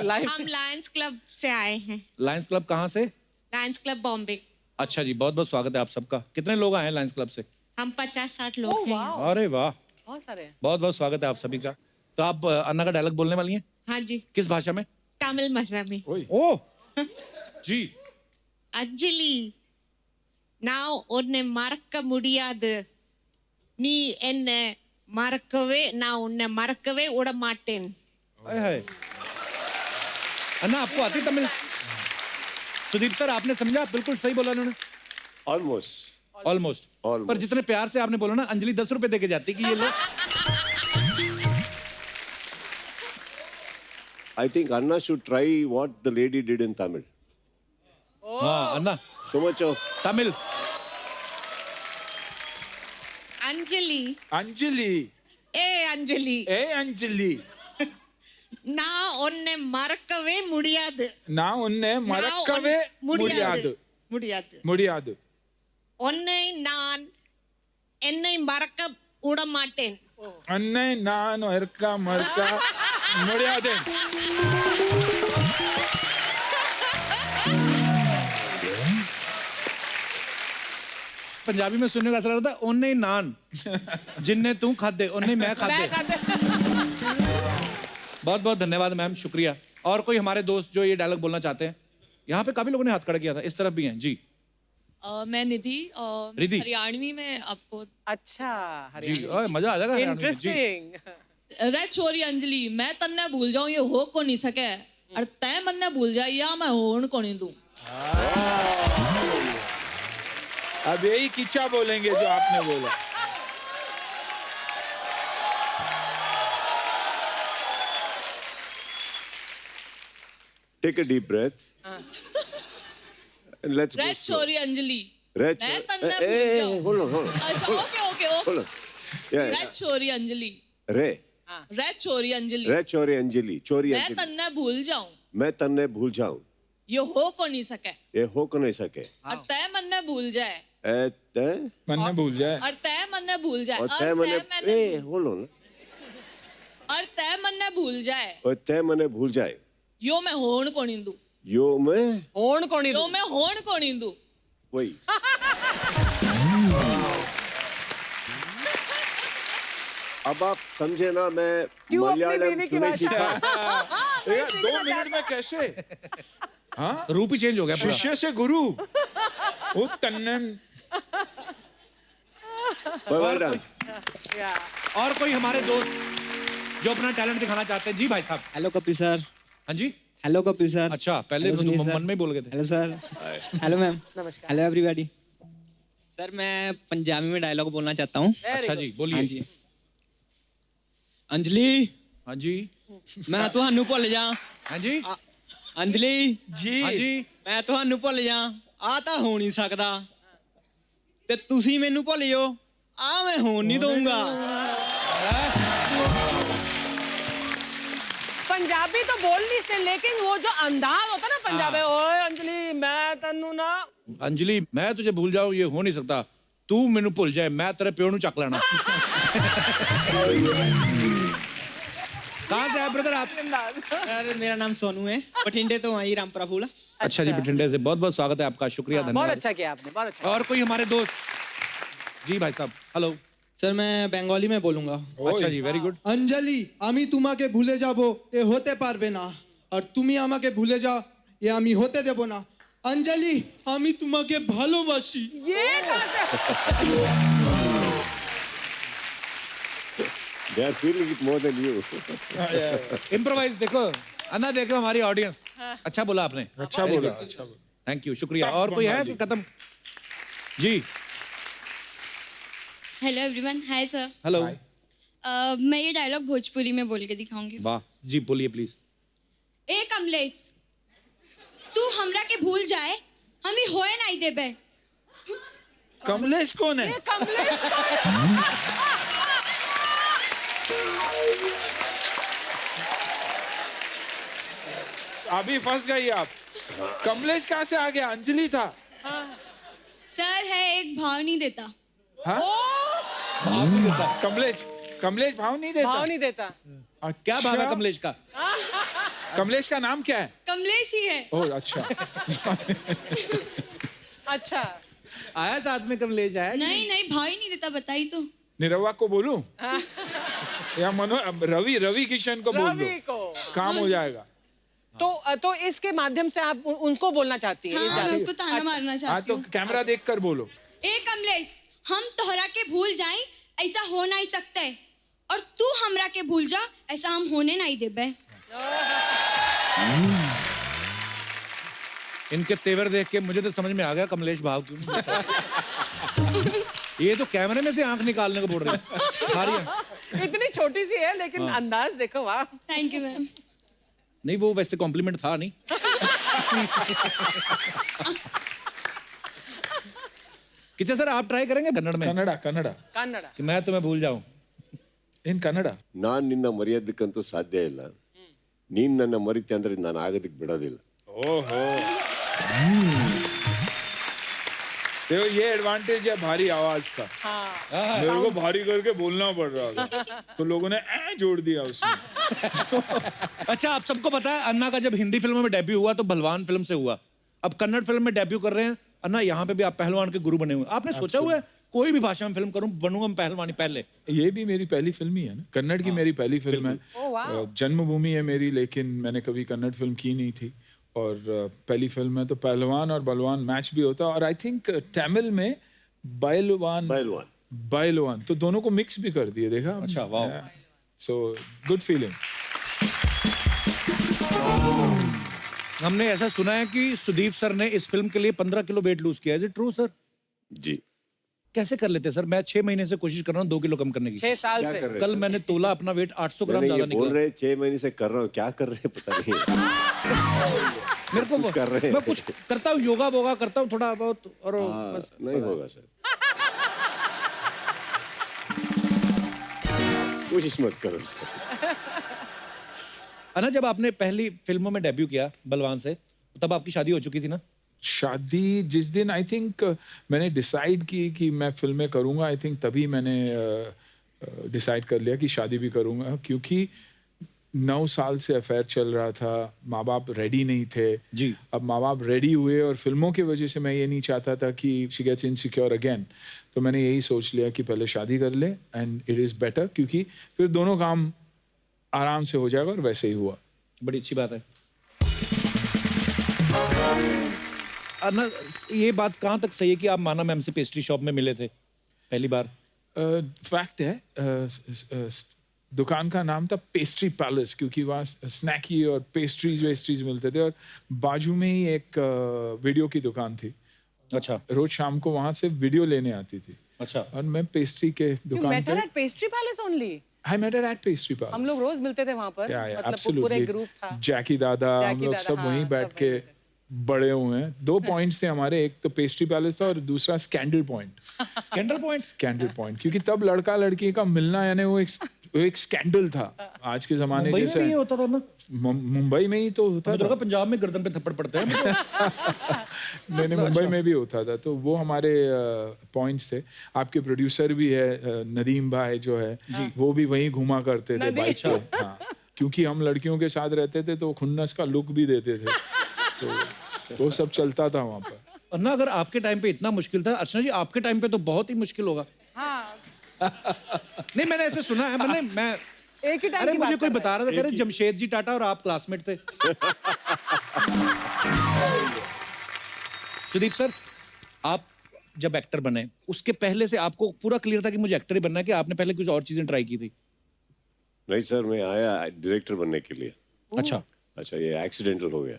लाइफ हम लायंस क्लब से आए हैं। लायंस क्लब कहाँ से? Lions club Bombay. अच्छा जी, बहुत बहुत स्वागत है आप सबका। कितने लोग आए हैं लायंस क्लब से? हम 50-60 लोग हैं। अरे वाह, बहुत सारे। बहुत बहुत स्वागत है आप सभी का। तो आप अन्ना का डायलॉग बोलने वाली हैं? हाँ जी, किस भाषा में? तमिल भाषा में। ओ जी। अंजलि, நான் உன்னை மறக்க முடியாது, நீ என்னை மறக்கவே, நான் உன்னை மறக்கவே விட மாட்டேன்। हाय हाय। अन्ना, आपको आती तमिल? सुदीप सर आपने समझा? बिल्कुल सही बोला उन्होंने। ऑलमोस्ट। ऑलमोस्ट। पर जितने प्यार से आपने बोला ना, अंजलि 10 रुपए दे के जाती कि ये लो। I think Anna should try what the lady did in Tamil. हाँ अन्ना, So much of Tamil. Anjali, Anjali, ए अंजलि, ए अंजलि, நான் உன்னை மறக்கவே முடியாது, நான் உன்னை மறக்கவே முடியாது, முடியாது, முடியாது, உன்னை நான் என்னை மறக்க விட மாட்டேன்। अन्नै நான் மறக்க முடியாது। पंजाबी में सुनने का असर रहा था, ओने नान जिनने तू खादे ओने मैं खादे। बहुत बहुत धन्यवाद मैम, शुक्रिया। और कोई हमारे दोस्त जो ये डायलॉग बोलना चाहते हैं? यहाँ पे काफी लोगों ने हाथ खड़ा किया था, इस तरफ भी हैं जी। मैं निधि रिधि। हरियाणवी में आपको अच्छा जी ओए, मजा आ जाएगा हरियाणवी में, जी। इंटरेस्टिंग। रे छोरी अंजलि, मैं तन्ने भूल जाऊं ये हो को नहीं सके और तय मन्ने भूल जाए या मैं होन को नहीं दूं। अब यही किच्चा बोलेंगे जो आपने बोला। take a deep breath. And let's रे go slow. छोरी अंजलि, Red मैं chori- तन्ने eh, भूल eh, जाऊं। hold on, hold on, अच्छा okay okay hold okay. on. Yeah, रे छोरी अंजलि, रे, रे छोरी अंजलि, रे चोरी अंजलि, चोरी मैं अंजलि। तन्ने भूल जाऊं मैं तन्ने भूल जाऊं, ये हो को नहीं सके ये हो को नहीं सके। और तय मन्ने भूल जाए ए, ते, मन्ने भूल जाए, और तय मन्ने भूल जाए और और ते मने, मैंने ए, hold on. और तय मन्ने भूल जाए और ते मने भूल जाए। यो मैं होन को नहीं दूं, यो मैं, होन कोणी यो मैं होन को नहीं दूं। वही। अब आप समझे ना, मैं क्यों अपनी मलयालम बीवी की क्यों नहीं भाषा? सीखा? ये 2 मिनट में कैसे? हाँ, रूप ही चेंज हो गया पूरा। शिष्य से गुरु। वो तन्नन। Well done. और कोई हमारे दोस्त जो अपना टैलेंट दिखाना चाहते हैं? जी भाई साहब। Hello Kapil sir. हाँ जी, हेलो कपिल सर। अच्छा पहले हेलो सुनील मन सर। में ही बोल गए थे। Hello sir. Hello ma'am. नमस्कार। Hello everybody. सर मैं पंजाबी में डायलॉग बोलना चाहता हूँ। अच्छा जी, बोलिए। हाँ जी। अंजलि, हाँ जी, मैं ਤੁਹਾਨੂੰ ਭੁੱਲ ਜਾ। हाँ जी, अंजलि जी, हाँ जी। ਮੈਂ ਤੁਹਾਨੂੰ ਭੁੱਲ ਜਾ, ਆ ਤਾਂ ਹੋ ਨਹੀਂ ਸਕਦਾ ਤੇ ਤੁਸੀਂ ਮੈਨੂੰ ਭੁੱਲ ਜਾਓ, ਆ ਮੈਂ ਹੋਣ ਨਹੀਂ ਦਊਂਗਾ। पंजाबी तो बोल नहीं सकते, लेकिन वो जो अंदाज होता ना पंजाबी, ओए अंजलि मैं तन्नू ना। अंजलि मैं तुझे भूल जाऊं ये हो नहीं सकता, तू मैनू भूल जाए मैं तेरे प्यो नू चक लेना। कहाँ से है ब्रदर आप? यार मेरा नाम सोनू है, बठिंडे तो आई रामपुरा फूला। अच्छा जी, बठिंडे से बहुत बहुत स्वागत है आपका, शुक्रिया, बहुत धन्यवाद। अच्छा किया आपने, बहुत अच्छा। और कोई हमारे दोस्त? जी भाई साहब, हेलो। सर मैं बंगाली में बोलूंगा। अच्छा जी, वेरी गुड। अंजलि आमी तुम्हाके भूले जाबो ये होते पारबे ना, और तुमी আমাকে भूले जाओ ये आमी होते देबो ना। अंजलि आमी तुम्हाके ভালোবাসি। ये कहाँ से? They are feeling it more than you. Improvise देखो, अन्ना देखो हमारी ऑडियंस। अच्छा बोला आपने, अच्छा बोला, अच्छा बोला। थैंक यू, शुक्रिया। और कोई है कि खत्म? जी hello everyone, hi sir. Hello. मैं ये डायलॉग भोजपुरी में बोल के दिखाऊंगी। वाह जी, बोलिए प्लीज। ए कमलेश, तू हमरा के भूल जाए हम ही होए नहीं देबे। कमलेश कौन है? कमलेश अभी फंस गई आप। कमलेश कहाँ से आ गया? अंजलि था। सर है एक भाव नहीं देता। हाँ? कमलेश कमलेश भाव नहीं देता। भाव नहीं देता। क्या भाव है कमलेश का? कमलेश का नाम क्या है? कमलेश ही है। ओह अच्छा। अच्छा आया साथ में कमलेश आया? नहीं नहीं भाव ही नहीं देता, बताई तो। निरवा को बोलूं या रवि किशन को बोल दो, रवि को काम हो जाएगा। तो इसके माध्यम से आप उनको बोलना चाहती है? हाँ, मैं उसको ताना मारना हाँ चाहती तो हूँ। कैमरा देखकर बोलो। ए कमलेश, हम तोहरा के भूल जाए ऐसा हो नहीं सकते, और तू हमरा के भूल जा ऐसा हम होने नहीं देबे। इनके तेवर देख के मुझे तो समझ में आ गया कमलेश भाव क्यों नहीं देता। ये तो कैमरे में से आंख निकालने को बोल रहे हैं। इतनी छोटी सी है लेकिन अंदाज देखो, वाह। Thank you ma'am. नहीं वो वैसे कॉम्प्लीमेंट था नहीं। कितने सर आप ट्राई करेंगे कन्नड़ में? कन्नड़ा कन्नड़ा कन्नड़ा कि मैं तुम्हें भूल जाऊं इन कन्नಡ। ನಾನು ನಿನ್ನ ಮರೆಯೋದಕ್ಕಂತೂ ಸಾಧ್ಯ ಇಲ್ಲ, ನೀನ್ ನನ್ನ ಮರಿತೆ ಅಂದ್ರೆ ನಾನು ಆಗೋದಕ್ಕೆ ಬಿಡೋದಿಲ್ಲ। ओहो देखो ये एडवांटेज है भारी आवाज का। मेरे को भारी करके बोलना पड़ रहा था तो लोगों ने जोड़ दिया उसमें। अच्छा आप सबको पता है अन्ना का जब हिंदी फिल्मों में डेब्यू हुआ तो बलवान फिल्म से हुआ, अब कन्नड़ फिल्म में डेब्यू कर रहे हैं। अन्ना यहाँ पे भी आप पहलवान के गुरु बने हुए, आपने सोचा हुआ है कोई भी भाषा में फिल्म करूं बनूंगा मैं पहलवानी पहले? ये भी मेरी पहली फिल्म ही है ना, कन्नड़ की मेरी पहली फिल्म है। जन्मभूमि है मेरी, लेकिन मैंने कभी कन्नड़ फिल्म की नहीं थी और पहली फिल्म है तो पहलवान और बलवान मैच भी होता, और आई थिंक तमिल में बैलवान तो दोनों को मिक्स भी कर दिए, देखा? अच्छा वाह, सो गुड फीलिंग। हमने ऐसा सुना है कि सुदीप सर ने इस फिल्म के लिए 15 किलो वेट लूज किया, इज इट ट्रू सर? जी। कैसे कर लेते हैं सर? मैं 6 महीने से कोशिश कर रहा हूँ 2 किलो कम करने की। 6 साल से कल मैंने तोला अपना वेट 800 ग्राम ज्यादा निकला। बोल रहे 6 महीने से कर रहा हूँ, क्या कर रहे हैं पता नहीं। मेरे को कर रहे हैं। मैं कुछ करता हूँ, योगा वोगा करता हूँ थोड़ा बहुत, और बस नहीं होगा सर, कोशिश मत करो सर। अन्ना जब आपने पहली फिल्मों में डेब्यू किया बलवान से, तब आपकी शादी हो चुकी थी ना? शादी जिस दिन आई थिंक मैंने डिसाइड की कि मैं फिल्में करूंगा, आई थिंक तभी मैंने डिसाइड कर लिया कि शादी भी करूंगा, क्योंकि 9 साल से अफेयर चल रहा था, माँ बाप रेडी नहीं थे जी। अब माँ बाप रेडी हुए और फिल्मों की वजह से मैं ये नहीं चाहता था कि शी गेट्स इनसिक्योर अगेन, तो मैंने यही सोच लिया कि पहले शादी कर ले एंड इट इज़ बेटर, क्योंकि फिर दोनों काम आराम से हो जाएगा, और वैसे ही हुआ। बड़ी अच्छी बात है। अन्ना ये बात कहाँ तक सही है कि आप माना मैम से पेस्ट्री शॉप में मिले थे पहली बार? फैक्ट है, दुकान का नाम था पेस्ट्री पैलेस, क्योंकि वहाँ स्नैकी और पेस्ट्रीज मिलते थे, और बाजू में ही एक वीडियो की दुकान थी। अच्छा। रोज शाम को वहाँ से वीडियो लेने आती थी। अच्छा। और मैं पेस्ट्री के दुकान पे pastry palace only? I met her at Pastry Palace. हम लोग रोज मिलते थे वहाँ पर। Yeah, मतलब पूरे ग्रुप था। जैकी दादा, हम लोग सब वहीं बैठ के बड़े हुए हैं। 2 पॉइंट्स थे हमारे, एक तो पेस्ट्री पैलेस था और दूसरा scandal point. Scandal point? Scandal point, क्योंकि तब लड़का लड़की का मिलना यानी वो एक वो एक स्कैंडल था आज के जमाने मुंबई में जैसे भी ये होता था ना? मुंबई में ही तो होता मुझे था। लगा पंजाब में गर्दन पे थप्पड़ पड़ते हैं। नहीं मुंबई में भी होता था, तो वो हमारे पॉइंट्स थे। आपके प्रोड्यूसर भी है नदीम भाई जो है, वो भी वहीं घुमा करते थे बाइक पे। हाँ, क्योंकि हम लड़कियों के साथ रहते थे तो खुन्नस का लुक भी देते थे, तो वो सब चलता था वहाँ पर। और ना अगर आपके टाइम पे इतना मुश्किल था, अर्चना जी आपके टाइम पे तो बहुत ही मुश्किल होगा। हाँ नहीं मैंने ऐसे सुना है, मैं एक ही टाइम अरे की मुझे बात कोई कर बता रहा था, कह रहे जमशेद जी टाटा और आप क्लासमेट थे। सुदीप सर, आप जब एक्टर बने उसके पहले से आपको पूरा क्लियर था कि मुझे एक्टर ही बनना है, कि आपने पहले कुछ और चीजें ट्राई की थी? नहीं सर, मैं आया डायरेक्टर बनने के लिए। अच्छा ये एक्सीडेंटल हो गया।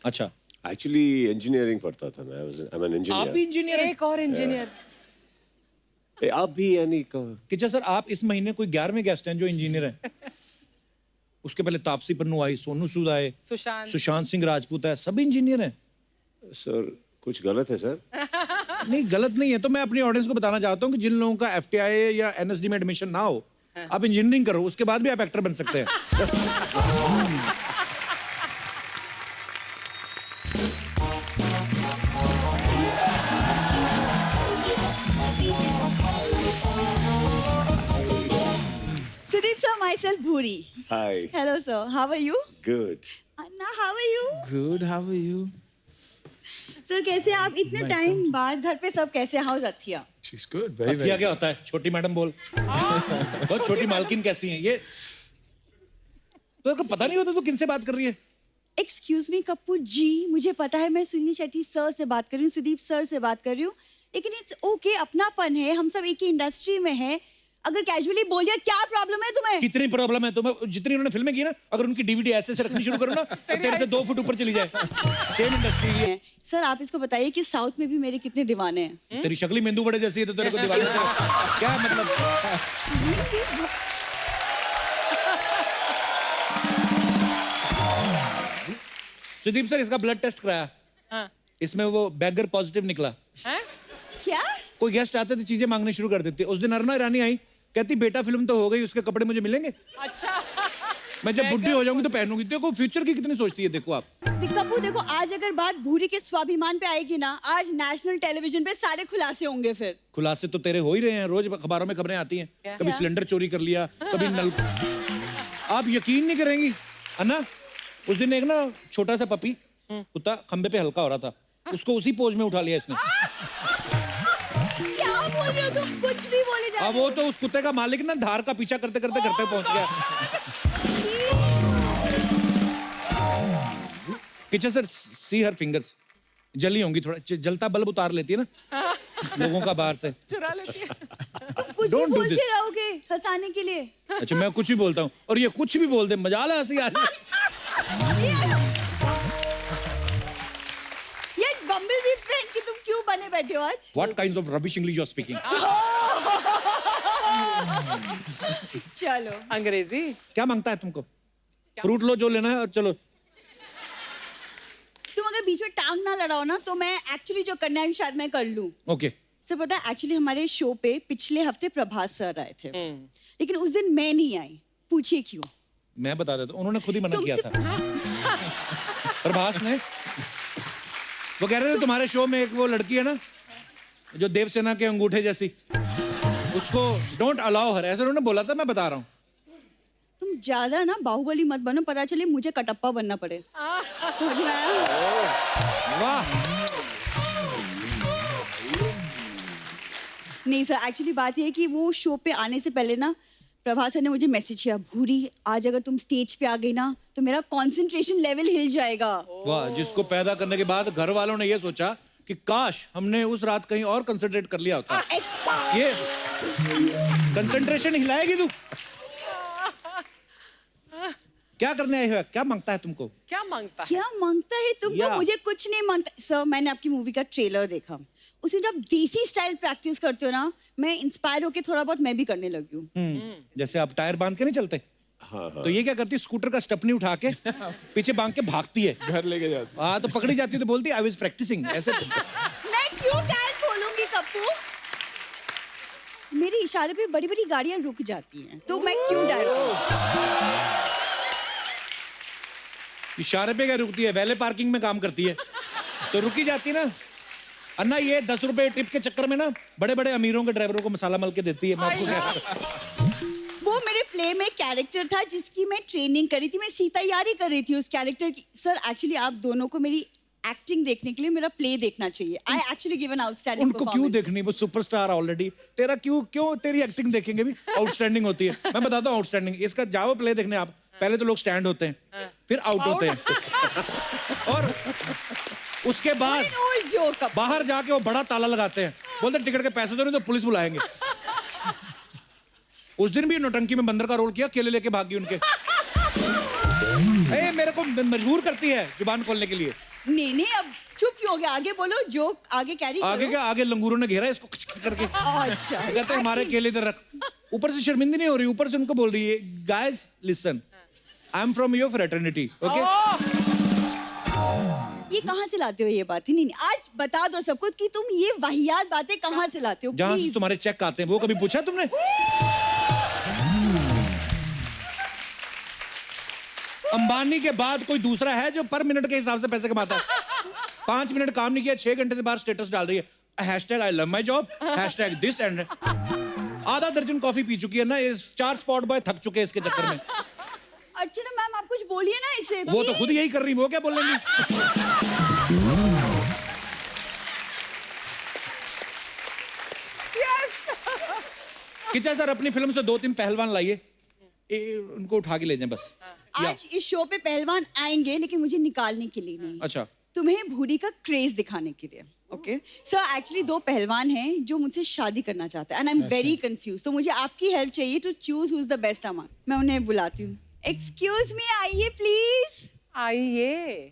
अच्छा, एक्चुअली इंजीनियरिंग पढ़ता था मैं, आई एम एन आप इंजीनियर। भी इंजीनियर हैं? एक और इंजीनियर। आप भी यानी किचा सर, आप इस महीने कोई 11वें गेस्ट हैं जो इंजीनियर हैं। उसके पहले तापसी पन्नू आई, सोनू सूद आए, सुशांत सिंह राजपूत है, सभी इंजीनियर हैं। सर कुछ गलत है सर? नहीं गलत नहीं है, तो मैं अपनी ऑडियंस को बताना चाहता हूँ कि जिन लोगों का एफटीआई या एनएसडी में एडमिशन ना हो, आप इंजीनियरिंग करो, उसके बाद भी आप एक्टर बन सकते हैं। Sudeep sir, myself Bhuri. Hi. Hello sir, how are you? Good. Anna, how are you? Good, how are you? Sir कैसे आप इतने टाइम बाद घर पे सब कैसे? हाउस अथिया? She's good, very अथिया क्या होता है? छोटी मैडम बोल। बहुत छोटी मालकिन कैसी हैं ये? तो अगर पता नहीं होता तो किनसे बात कर रही है? एक्सक्यूज मी कप्पू जी, मुझे पता है मैं सुनील शेट्टी सर से बात कर रही हूँ, सुदीप सर से बात कर रही हूँ, लेकिन इट्स ओके, अपनापन है, हम सब एक ही इंडस्ट्री में हैं। अगर कैजुअली बोल दिया, क्या प्रॉब्लम है तुम्हें? कितनी प्रॉब्लम है तुम्हें? जितनी उन्होंने फिल्में की ना, अगर उनकी डीवीडी ऐसे से रखनी शुरू करो ना, तो तेरे से 2 फुट ऊपर चली जाए। सेम इंडस्ट्री है। सर आप इसको बताइए कि साउथ में भी मेरे कितने दीवाने हैं। तेरी शक्ल ही मेंदू बड़े जैसी है, तो तेरे को दीवाने से क्या मतलब? सुदीप सर, इसका ब्लड टेस्ट कराया, इसमें वो बैगर पॉजिटिव निकला। क्या? कोई गेस्ट आते थे चीजें मांगने शुरू कर देते। उस दिन अरुणा ईरानी आई, कहती बेटा फिल्म तो हो गई, उसके कपड़े मुझे मिलेंगे? अच्छा, मैं जब बुढ़ी हो जाऊंगी तो पहनूंगी। देखो फ्यूचर की कितनी सोचती है, देखो आप। कप्पू देखो, आज अगर बात भूरी के स्वाभिमान पे आएगी ना, आज नेशनल टेलीविजन पे सारे खुलासे होंगे। फिर खुलासे तो तेरे हो ही रहे हैं, रोज अखबारों में खबरें आती हैं। कभी सिलेंडर चोरी कर लिया, कभी नल। आप यकीन नहीं करेंगी अन्ना, उस दिन एक ना छोटा सा पपी कुत्ता खंबे पे हल्का हो रहा था, उसको उसी पोज में उठा लिया इसने। क्या बोल रहे हो तुम? कुछ भी बोले जा रहे हो। वो तो उस कुत्ते का मालिक ना धार का पीछा करते करते घर तक पहुंच गया। किचन सर, सी हर फिंगर्स जली होंगी, थोड़ा जलता बल्ब उतार लेती है ना लोगों का बाहर से। चुरा लेती है। तुम कुछ भी Don't do बोलते this. रहोगे हंसाने के लिए। अच्छा, मैं कुछ भी बोलता हूँ और ये कुछ भी बोल दे, मजाल है हंसी आ रही है। ये बम्बलबी फ्रेंड की तुम क्यों बने बैठे हो आज? What kinds of rubbish English you are speaking? चलो अंग्रेजी क्या मांगता है तुमको? फ्रूट लो जो लेना है और चलो। तुम अगर बीच में टांग ना लड़ाओ ना, तो मैं एक्चुअली जो करना है शायद मैं कर लूं। ओके। सर पता है, एक्चुअली हमारे शो पे पिछले हफ्ते प्रभास सर आए थे, लेकिन उस दिन मैं नहीं आई। पूछिए क्यों? मैं बता देता हूँ, उन्होंने खुद ही मना किया था। प्रभास ने, वो कह रहे थे तुम्हारे शो में एक वो लड़की है ना जो देवसेना के अंगूठे जैसी, उसको डोंट अलाउ हर, ऐसा उन्होंने बोला था। मैं बता रहा हूँ, तुम ज्यादा ना बाहुबली मत बनो, पता चले मुझे कटप्पा बनना पड़े। समझ में आया? वाह। नहीं सर, एक्चुअली बात ये है कि वो शो पे आने से पहले ना प्रभास सर ने मुझे मैसेज किया, भूरी आज अगर तुम स्टेज पे आ गई ना तो मेरा कंसंट्रेशन लेवल हिल जाएगा। वाह, जिसको पैदा करने के बाद घर वालों ने ये सोचा कि काश हमने उस रात कहीं और कंसंट्रेट कर लिया होता। ये कंसंट्रेशन हिलाएगी तू। क्या करने आए हो? क्या मांगता है तुमको? क्या मांगता है? क्या मांगता है तुमको? मुझे कुछ नहीं मांगता सर। मैंने आपकी मूवी का ट्रेलर देखा, उसमें जब देसी स्टाइल प्रैक्टिस करते हो ना, मैं इंस्पायर होके थोड़ा बहुत मैं भी करने लगी हूँ। जैसे आप टायर बांध के नहीं चलते, तो ये क्या करती है, स्कूटर का स्टेपनी उठा के पीछे बांध के भागती है, घर लेके जाती। हाँ, तो पकड़ी जाती है तो बोलती है आई वाज प्रैक्टिसिंग। ऐसे मैं क्यों टायर खोलूंगी कप्पू? मेरे इशारे पे बड़ी बड़ी गाड़ियां रुक जाती हैं, तो मैं क्यों डरूं? इशारे पे क्या रुकती है? वैले पार्किंग में काम करती है तो रुकी जाती ना। अन्ना ये 10 रुपए टिप के चक्कर में ना बड़े बड़े अमीरों के ड्राइवरों को मसाला मल के देती है। मैं आपको क्या वो मेरे प्ले में कैरेक्टर था जिसकी मैं ट्रेनिंग करी थी, मैं तैयारी कर रही थी उस कैरेक्टर की। सर एक्चुअली आप दोनों को मेरी एक्टिंग देखने के लिए मेरा प्ले देखना चाहिए। I actually give an outstanding उनको क्यों देखनी? वो सुपरस्टार ऑलरेडी। तेरा क्यों तेरी एक्टिंग देखेंगे भी? आउटस्टैंडिंग होती है। मैं बताता हूँ आउटस्टैंडिंग। इसका जाओ प्ले देखने आप। पहले तो लोग स्टैंड होते हैं, फिर आउट होते हैं, और उसके बाद बाहर जाके वो बड़ा ताला लगाते हैं, बोलते टिकट के पैसे दो नहीं तो पुलिस बुलाएंगे। उस दिन भी नौटंकी में बंदर का रोल किया, केले लेके भागी उनके। मेरे को मजबूर करती है जुबान खोलने के लिए। नहीं अब चुप क्यों हो गया? आगे बोलो, जो आगे कैरी करो। आगे क्या? आगे लंगूरों ने घेरा इसको खिच खिच करके। अच्छा कहते हमारे केले इधर रख। ऊपर से शर्मिंदी नहीं हो रही, ऊपर से उनको बोल रही है guys listen, I am from your fraternity, okay? ये कहाँ से लाते हो ये बातें? नहीं आज बता दो सबको कि तुम ये वाहियात बातें कहाँ से लाते हो? जहाँ से तुम्हारे चेक आते हैं वो कभी पूछा तुमने? अंबानी के बाद कोई दूसरा है जो पर मिनट के हिसाब से पैसे कमाता है? 5 मिनट काम नहीं किया, 6 घंटे से बाहर स्टेटस डाल रही है, hashtag I love my job, hashtag this and. आधा दर्जन कॉफी पी चुकी है ना, 4 स्पॉट बॉय थक चुके हैं इसके चक्कर में। अर्चना मैम आप कुछ बोलिए ना इसे। वो तो खुद यही कर रही, वो क्या बोलेंगी? किचा सर अपनी फिल्म से 2-3 पहलवान लाइए, उनको उठा के ले जाएं बस। आज इस शो पे पहलवान आएंगे लेकिन मुझे निकालने के लिए नहीं। अच्छा, तुम्हें भूरी का क्रेज दिखाने के लिए। ओके सर, एक्चुअली 2 पहलवान हैं जो मुझसे शादी करना चाहते हैं and I am very confuse. तो मुझे आपकी हेल्प चाहिए to choose who is the best among. मैं उन्हें बुलाती हूँ। एक्सक्यूज मी, आइए प्लीज। आइए।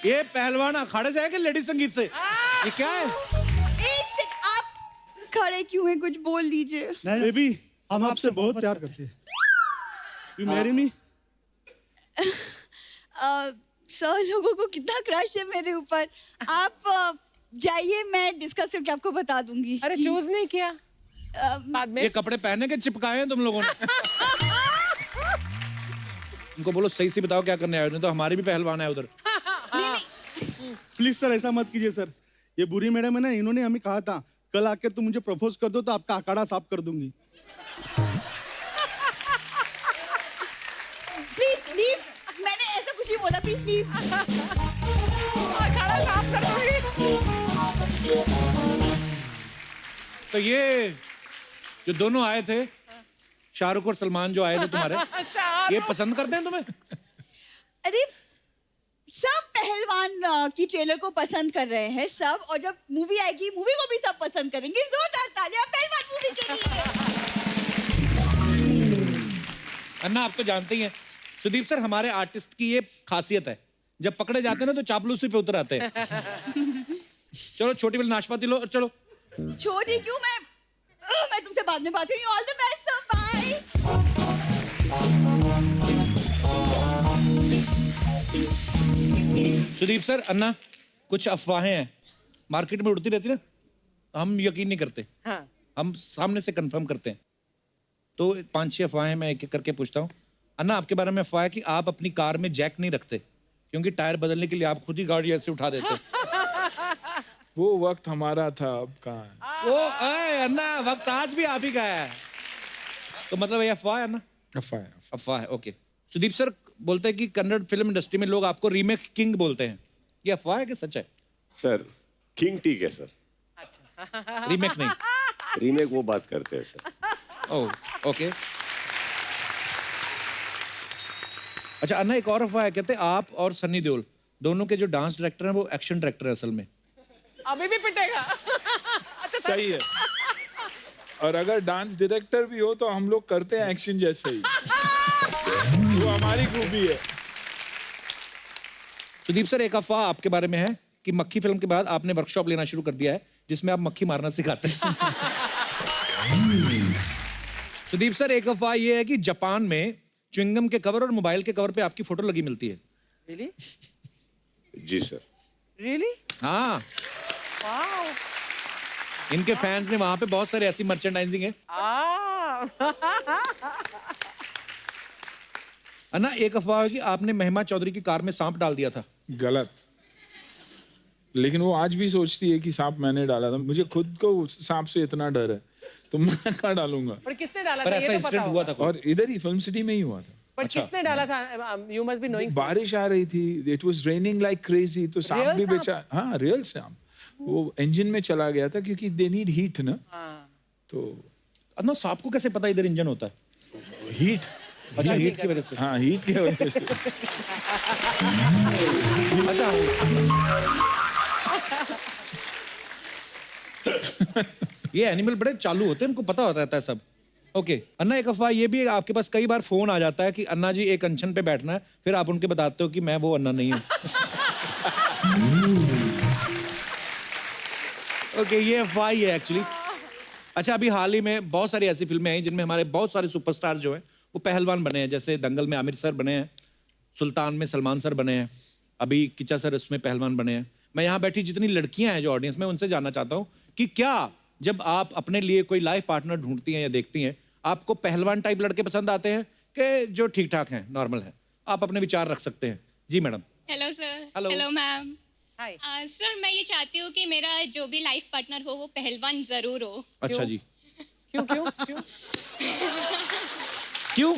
ये पहलवान अखाड़े से है कि लेडी संगीत से? ये क्या है? एक सेकंड, आप खड़े क्यों हैं? कुछ बोल दीजिए। बेबी हम आपसे बहुत प्यार करते हैं। You marry me? सर लोगों को कितना क्रश है मेरे ऊपर। आप जाइए, मैं डिस्कस करके आपको बता दूंगी। अरे चूज नहीं किया बाद में? ये कपड़े पहने के चिपकाए हैं तुम लोगों ने। उनको बोलो सही से बताओ क्या करने आए हो, नहीं तो हमारे भी पहलवान है उधर। प्लीज सर ऐसा मत कीजिए सर। ये बुरी मैडम है ना, इन्होंने हमें कहा था कल आकर तुम मुझे प्रपोज कर दो तो आपका अखाड़ा साफ कर दूंगी। Please leave. मैंने ऐसा कुछ नहीं बोला, प्लीज लीव। अखाड़ा साफ कर दूंगी। तो ये जो दोनों आए थे, शाहरुख और सलमान जो आए थे तुम्हारे, ये पसंद करते हैं तुम्हें? अरे सब पहलवान की ट्रेलर को पसंद कर रहे हैं सब, और जब मूवी आएगी मूवी को भी सब पसंद करेंगे। जोरदार तालियां पहलवान मूवी के लिए। अन्ना आप तो जानते ही हैं सुदीप सर, हमारे आर्टिस्ट की ये खासियत है, जब पकड़े जाते हैं ना तो चापलूसी पे उतर आते हैं। चलो छोटी वाली नाशपाती लो, चलो। छोटी क्यों? मैं तुमसे बाद में बात करूंगी। All the best sir, bye. Sudeep sir, Anna कुछ अफवाहें हैं मार्केट में उड़ती रहती ना, हम यकीन नहीं करते। हाँ। हम सामने से कंफर्म करते हैं। तो 5-6 अफवाहें मैं एक एक करके पूछता हूँ। अन्ना आपके बारे में अफवाह है कि आप अपनी कार में जैक नहीं रखते, क्योंकि टायर बदलने के लिए आप खुद ही गाड़ी ऐसे उठा देते। वो वक्त हमारा था, अब कहाँ है? वो अन्ना वक्त आज भी आप ही का है। तो मतलब ये अफवाह है ना? अफवाह है, ओके। सुदीप सर बोलते हैं कि कन्नड़ फिल्म इंडस्ट्री में लोग आपको रीमेक किंग बोलते हैं, ये अफवाह है कि सच है? सर किंग ठीक है सर, रीमेक नहीं। रीमेक वो बात करते हैं सर। Oh okay. अच्छा अन्ना, एक और अफवाह है, कहते हैं आप और सन्नी देओल दोनों के जो डांस डायरेक्टर हैं वो एक्शन डायरेक्टर है असल में। अभी भी पिटेगा। सही है। और अगर डांस डायरेक्टर भी हो तो हम लोग करते हैं एक्शन जैसे ही। वो हमारी खूबी है। सुदीप सर, एक अफवाह आपके बारे में है कि मक्खी फिल्म के बाद आपने वर्कशॉप लेना शुरू कर दिया है जिसमें आप मक्खी मारना सिखाते हैं। सुदीप सर, एक अफवाह ये है कि जापान में च्युइंगम के कवर और मोबाइल के कवर पे आपकी फोटो लगी मिलती है। Really? जी सर। Really? हाँ, Wow. इनके फैंस ने वहां पे बहुत सारे ऐसी मर्चेंडाइजिंग है। अन्ना, एक अफवाह है कि आपने महिमा चौधरी की कार में सांप डाल दिया था। गलत, लेकिन वो आज भी सोचती है कि सांप मैंने डाला था। मुझे खुद को सांप से इतना डर है तो मैं कहाँ डालूंगा। पर किसने डाला पर था ऐसा ये तो इंसिडेंट पता हुआ होगा। था। और इधर ही फिल्म सिटी में ही हुआ था। पर किसने डाला था? You must be knowing. बारिश आ रही थी, it was raining like crazy, तो सांप Real भी सांप? बेचा। हाँ, रियल सांप। वो इंजन में चला गया था क्योंकि दे नीड हीट ना। तो अन्ना, सांप को कैसे पता इधर इंजन होता है? हीट। अच्छा, हीट की वजह से। हाँ, हीट की वजह से। अच्छा, ये एनिमल बड़े चालू होते हैं, इनको पता होता रहता है सब। ओके अन्ना, एक अफवाह ये भी है, आपके पास कई बार फोन आ जाता है कि अन्ना जी एक अनशन पे बैठना है, फिर आप उनके बताते हो कि मैं वो अन्ना नहीं हूँ। ओके, ये अफवाह ही है एक्चुअली। अच्छा, अभी हाल ही में बहुत सारी ऐसी फिल्में आई जिनमें हमारे बहुत सारे सुपरस्टार जो हैं वो पहलवान बने हैं। जैसे दंगल में आमिर सर बने हैं, सुल्तान में सलमान सर बने हैं, अभी किचा सर उसमें पहलवान बने हैं। मैं यहाँ बैठी जितनी लड़कियां हैं जो ऑडियंस में, उनसे जानना चाहता हूँ कि क्या जब आप अपने लिए कोई लाइफ पार्टनर ढूंढती हैं या देखती हैं, आपको पहलवान टाइप लड़के पसंद आते हैं कि जो ठीक ठाक हैं, नॉर्मल हैं? आप अपने विचार रख सकते हैं। जी madam. Hello sir. Hello. Hello ma'am. Hi. Sir, मैं ये चाहती हूँ कि मेरा जो भी लाइफ पार्टनर हो वो पहलवान जरूर हो। अच्छा जी। क्यों क्यों क्यों? क्यों?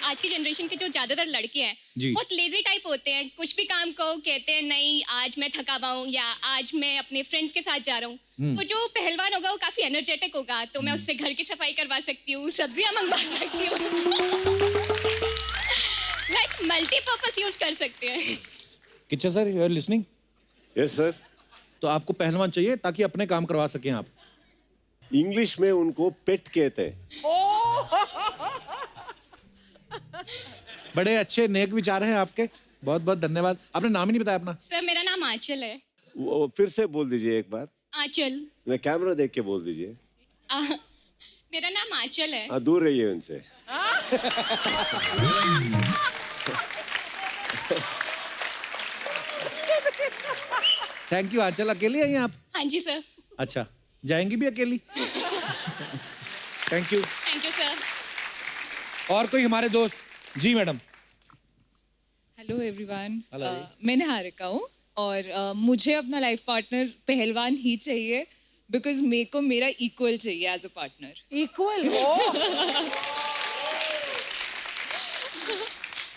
आज की जनरेशन के जो ज्यादातर लड़के हैं जी। बहुत लेजी टाइप होते हैं। कुछ भी काम को कहते हैं नहीं आज मैं थका हुआ हूँ या आज मैं अपने फ्रेंड्स के साथ जा रहा हूँ। तो जो पहलवान होगा वो काफी एनर्जेटिक होगा, तो मैं उससे घर की सफाई करवा सकती हूँ, सब्जियां मंगवा सकती हूँ। लाइक मल्टीपर्पस यूज कर सकते हैं। Kichcha sir, you are listening? Yes sir. तो आपको पहलवान चाहिए ताकि अपने काम करवा सकें आप। इंग्लिश में उनको पेट कहते हैं। बड़े अच्छे नेक विचार हैं आपके, बहुत बहुत धन्यवाद। आपने नाम ही नहीं बताया अपना। सर, मेरा नाम आंचल है। वो फिर से बोल दीजिए एक बार। आंचल। मैं कैमरा देख के बोल दीजिए। मेरा नाम आंचल है। हाँ, दूर रहिए उनसे। थैंक यू आंचल। अकेली आई हैं आप? हाँ जी सर। अच्छा, जाएंगी भी अकेली? Thank you. Thank you sir. और कोई हमारे दोस्त? जी मैडम। Hello everyone. Hello. मैं निहारिका हूँ और मुझे अपना लाइफ पार्टनर पहलवान ही चाहिए बिकॉज मेरे को मेरा इक्वल चाहिए as a partner. Equal.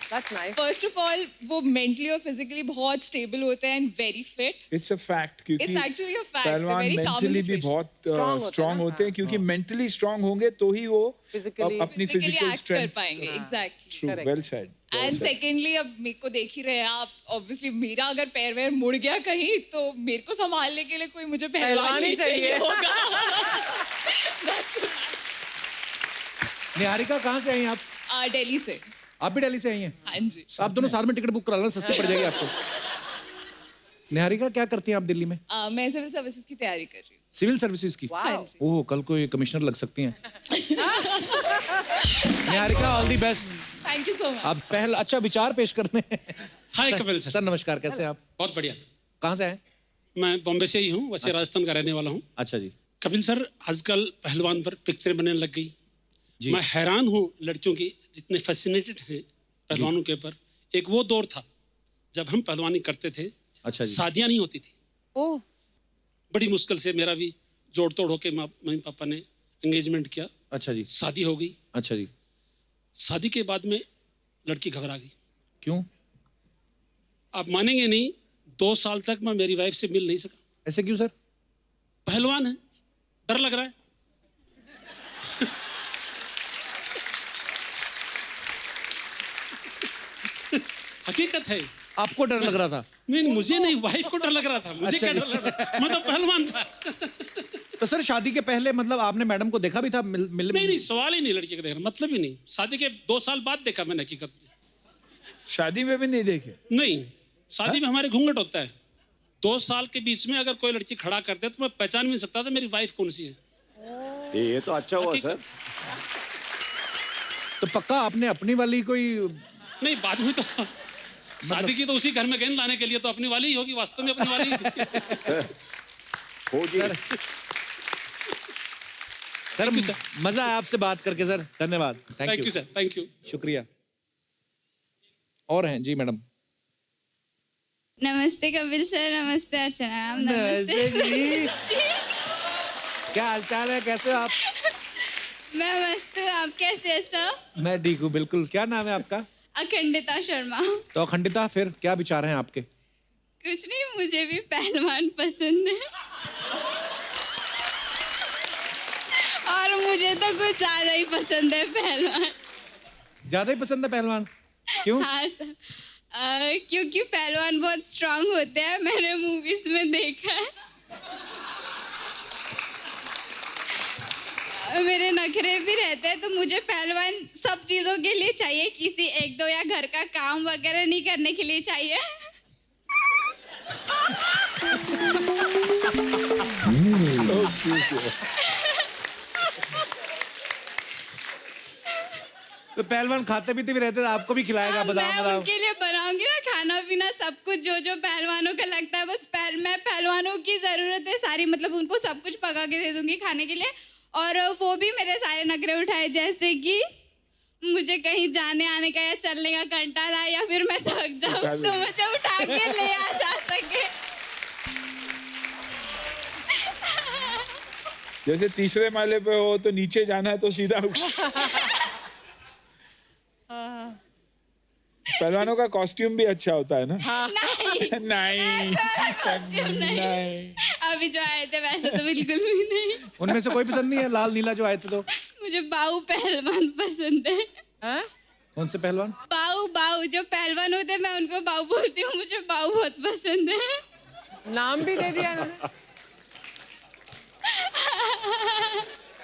That's nice. First of all वो मेंटली और फिजिकली बहुत स्टेबल होते हैं and very fit. It's a fact क्योंकि It's actually a fact. पहलवान They're very calm mentally in भी situations. बहुत स्ट्रांग होते हैं क्योंकि मेंटली स्ट्रांग होंगे तो ही वो Physically- अपनी Physically फिजिकल act कर स्ट्रेंथ। पाएंगे। Exactly. True, well said. And secondly, अब मेरे को देख ही रहे हैं आप, ऑब्वियसली मेरा अगर पैर वैर मुड़ गया कहीं तो मेरे को संभालने के लिए कोई मुझे पहलवान ही चाहिए होगा। निहारिका, कहाँ से आई हैं आप? दिल्ली से। आप भी दिल्ली से आई हैं? हाँ जी। आप दोनों साथ में टिकट बुक करा लेना, सस्ती पड़ जाएगी आपको। निहारिका, क्या करती हैं आप दिल्ली में? मैं सिविल सर्विसेज की तैयारी कर रही हूँ। सिविल सर्विसेज की? हाँ जी। ओह, कल को ये कमिश्नर लग सकती हैं। Niharika, all the best. Thank you so much. आप पहले अच्छा विचार पेश करने हैं। हाय कपिल सर। सर नमस्कार, कैसे हैं आप? बहुत बढ़िया सर। कहाँ से आए? मैं बॉम्बे से ही हूँ, वैसे राजस्थान का रहने वाला हूँ। अच्छा जी। कपिल सर, आजकल पहलवान पर पिक्चरें बनने लग गई। जी। मैं हैरान हूँ लड़कियों की जितने फैसिनेटेड हैं पहलवानों के ऊपर। एक वो दौर था जब हम पहलवानी करते थे। अच्छा जी। शादियाँ नहीं होती थी। ओह। बड़ी मुश्किल से मेरा भी जोड़ तोड़ होके मम्मी पापा ने एंगेजमेंट किया। अच्छा जी। शादी हो गई। अच्छा जी। शादी के बाद में लड़की घबरा गई। क्यों? आप मानेंगे नहीं, 2 साल तक मैं मेरी वाइफ से मिल नहीं सका। ऐसे क्यों सर? पहलवान है, डर लग रहा है। हकीकत है। आपको डर लग रहा था? नहीं, मुझे नहीं, वाइफ को डर लग रहा था। मुझे अच्छा क्या डर लग रहा था? मैं तो पहलवान था। तो सर शादी के पहले मतलब आपने मैडम को देखा भी था? नहीं, सवाल ही नहीं लड़की का देखना, मतलब ही नहीं। शादी के 2 साल बाद देखा मैंने हकीकत में। शादी में भी नहीं देखे? नहीं, शादी में हमारे घूंघट होता है। 2 साल के बीच में अगर कोई लड़की खड़ा कर दे तो मैं पहचान भी नहीं सकता था मेरी वाइफ कौन सी है। ये तो अच्छा हुआ सर। तो पक्का आपने अपनी वाली कोई नहीं, बाद में तो शादी की तो उसी घर में गेंद लाने के लिए तो अपनी वाली ही होगी, वास्तव में अपनी वाली होगी। सर मजा आया आपसे बात करके सर, धन्यवाद। Thank you sir, thank you, शुक्रिया। और हैं जी मैडम। नमस्ते कपिल सर, नमस्ते अर्चना मैम, नमस्ते जी। जी। क्या हालचाल है, कैसे हो आप? मैं मस्त हूँ, आप कैसे हैं सर? मैं ठीक हूँ बिल्कुल। क्या नाम है आपका? अखंडिता शर्मा। तो अखंडिता, फिर क्या विचार हैं आपके? कुछ नहीं, मुझे भी पहलवान पसंद है और मुझे तो कुछ ज्यादा ही पसंद है पहलवान। ज्यादा ही पसंद है पहलवान? क्यों? हाँ सर, क्योंकि पहलवान बहुत स्ट्रांग होते हैं, मैंने मूवीज में देखा है। मेरे नखरे भी रहते हैं, तो मुझे पहलवान सब चीजों के लिए चाहिए, किसी 1-2 या घर का काम वगैरह नहीं करने के लिए चाहिए। तो पहलवान खाते पीते भी रहते हैं, आपको भी खिलाएगा? बताओ मैं बताओ। उनके लिए बनाऊंगी ना खाना पीना सब कुछ, जो जो पहलवानों का लगता है। बस मैं पहलवानों की जरूरत है सारी, मतलब उनको सब कुछ पका के दे दूंगी खाने के लिए, और वो भी मेरे सारे नखरे उठाए, जैसे कि मुझे कहीं जाने आने का या चलने का कंटाला या फिर मैं थक जाऊं तो मुझे उठा के ले आ जा सके। जैसे तीसरे माले पे हो तो नीचे जाना है तो सीधा पहलवानों का कॉस्ट्यूम भी अच्छा होता है ना? नहीं, नहीं। अभी जो आए थे वैसे तो बिल्कुल भी नहीं। उनमें से कोई पसंद नहीं है? लाल नीला जो आए थे तो? मुझे बाऊ पहलवान पसंद है। कौन से पहलवान? बाऊ जो पहलवान होते हैं, मैं उनको बाऊ बोलती हूँ, मुझे बाऊ बहुत पसंद है। नाम भी दे दिया इन्होंने।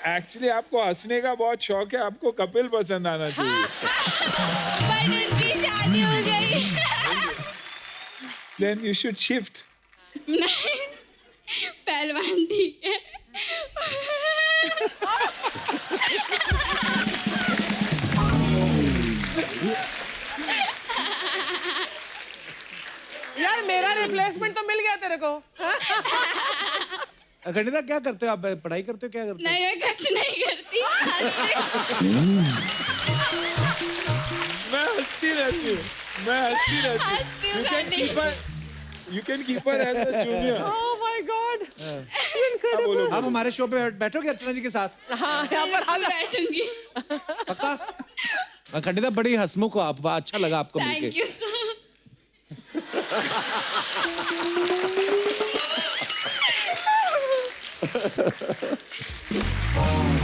एक्चुअली आपको हंसने का बहुत शौक है, आपको कपिल पसंद आना चाहिए। पर उनकी शादी हो गई। Then you should shift. नहीं, पहलवान ठीक है। यार मेरा रिप्लेसमेंट तो मिल गया तेरे को। अखंडिता क्या करते हो आप? पढ़ाई करते हो, क्या करते हो? नहीं, मैं कुछ नहीं करती। मैं हंसती रहती हूँ, You can keep her as a junior. Oh my God! आप हमारे शो पे बैठोगे अर्चना जी के साथ? हाँ, यहाँ पर हाल बैठूंगी। पक्का? अखंडिता बड़ी हंसमुख हो आप, अच्छा लगा आपको मिलके। Thank you sir.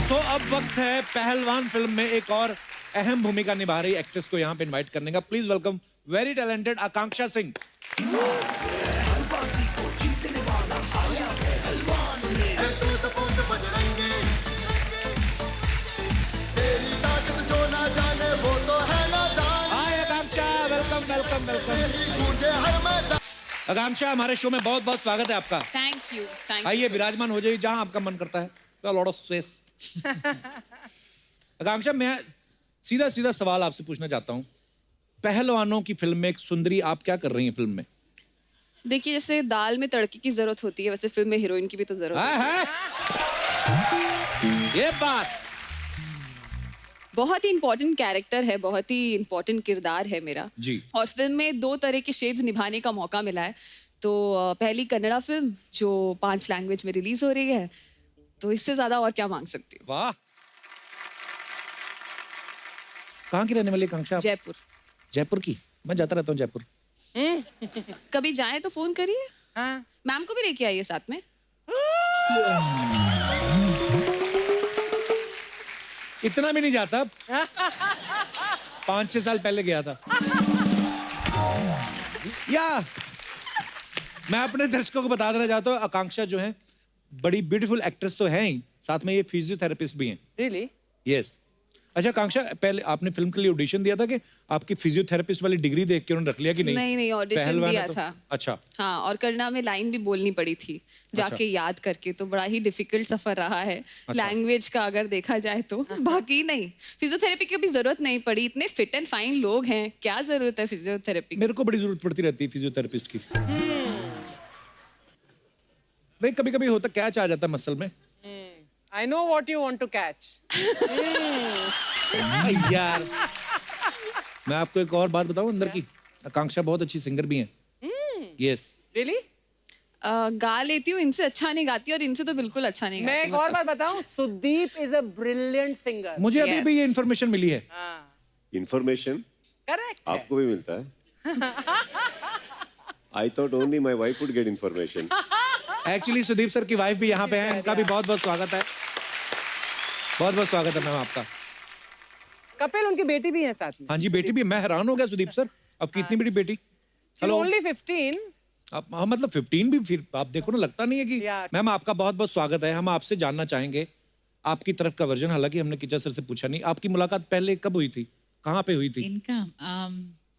तो अब वक्त है पहलवान फिल्म में एक और अहम भूमिका निभा रही एक्ट्रेस को यहाँ पे इनवाइट करने का। Please welcome very talented Akanksha Singh. Hi Akanksha, welcome welcome welcome. Akanksha, हमारे शो में बहुत बहुत स्वागत है आपका। Thank you. आइए विराजमान हो जाइए जहां आपका मन करता है। Lot of stress. आकांक्षा, मैं सीधा सीधा सवाल आपसे पूछना चाहता हूं। पहलवानों की फिल्म में एक सुंदरी, आप क्या कर रही हैं फिल्म में? देखिए, जैसे दाल में तड़के की जरूरत होती है, वैसे फिल्म में हीरोइन की भी तो जरूरत है। ये बात बहुत ही इंपॉर्टेंट कैरेक्टर है, बहुत ही इंपॉर्टेंट किरदार है मेरा जी। और फिल्म में 2 तरह के शेड्स निभाने का मौका मिला है। तो पहली कन्नड़ा फिल्म जो 5 लैंग्वेज में रिलीज हो रही है, तो इससे ज्यादा और क्या मांग सकती हूँ। वाह। कहाँ की रहने वाली आकांक्षा? जयपुर। जयपुर की? मैं जाता रहता हूँ जयपुर। कभी जाए तो फोन करिए। मैम को भी लेके आइए साथ में। इतना भी नहीं जाता। 5-6 साल पहले गया था। या मैं अपने दर्शकों को बता देना चाहता हूँ, आकांक्षा जो है बड़ी ब्यूटीफुल एक्ट्रेस तो है ही, साथ में ये फिजियोथेरेपिस्ट भी हैं। Really? यस। अच्छा आकांक्षा, पहले आपने फिल्म के लिए ऑडिशन दिया था कि आपकी फिजियोथेरेपिस्ट वाली डिग्री देख के उन्होंने रख लिया कि नहीं? नहीं ऑडिशन पहलवान दिया है तो- था। अच्छा। हाँ, और करना में लाइन भी बोलनी पड़ी थी जाके याद करके, तो बड़ा ही डिफिकल्ट सफर रहा है लैंग्वेज का अगर देखा जाए तो। बाकी नहीं, फिजियोथेरेपी की भी जरूरत नहीं पड़ी, इतने फिट एंड फाइन लोग हैं, क्या जरूरत है फिजियोथेरेपी की? मेरे को बड़ी जरूरत पड़ती रहती है फिजियोथेरेपिस्ट की। नहीं, कभी कभी होता कैच आ जाता है मसल में। I know what you want to catch. यार मैं आपको एक और बात बताऊं अंदर की, आकांक्षा बहुत अच्छी सिंगर भी हैं। Yes Really? गा लेती हूँ, इनसे अच्छा नहीं गाती और इनसे तो बिल्कुल अच्छा नहीं मैं गाती। एक और बात बताऊं, Sudeep is a brilliant singer. मुझे अभी भी ये इन्फॉर्मेशन मिली है। Information Correct. आपको भी मिलता है? I thought only my wife would get information. Actually Sudeep sir की वाइफ भी यहाँ पे हैं, इनका भी बहुत बहुत स्वागत है। बहुत बहुत स्वागत है मैम आपका। कपिल, उनकी बेटी भी है साथ में। हाँ जी, बेटी भी। मैं हैरान हो गया सुदीप सर, अब कितनी बड़ी बेटी। She's only 15. आप हाँ, मतलब 15 भी फिर आप देखो ना, लगता नहीं है कि। मैम आपका बहुत बहुत स्वागत है। हम आपसे जानना चाहेंगे आपकी तरफ का वर्जन, हालांकि हमने किचा सर से पूछा नहीं, आपकी मुलाकात पहले कब हुई थी, कहाँ पे हुई थी? इनका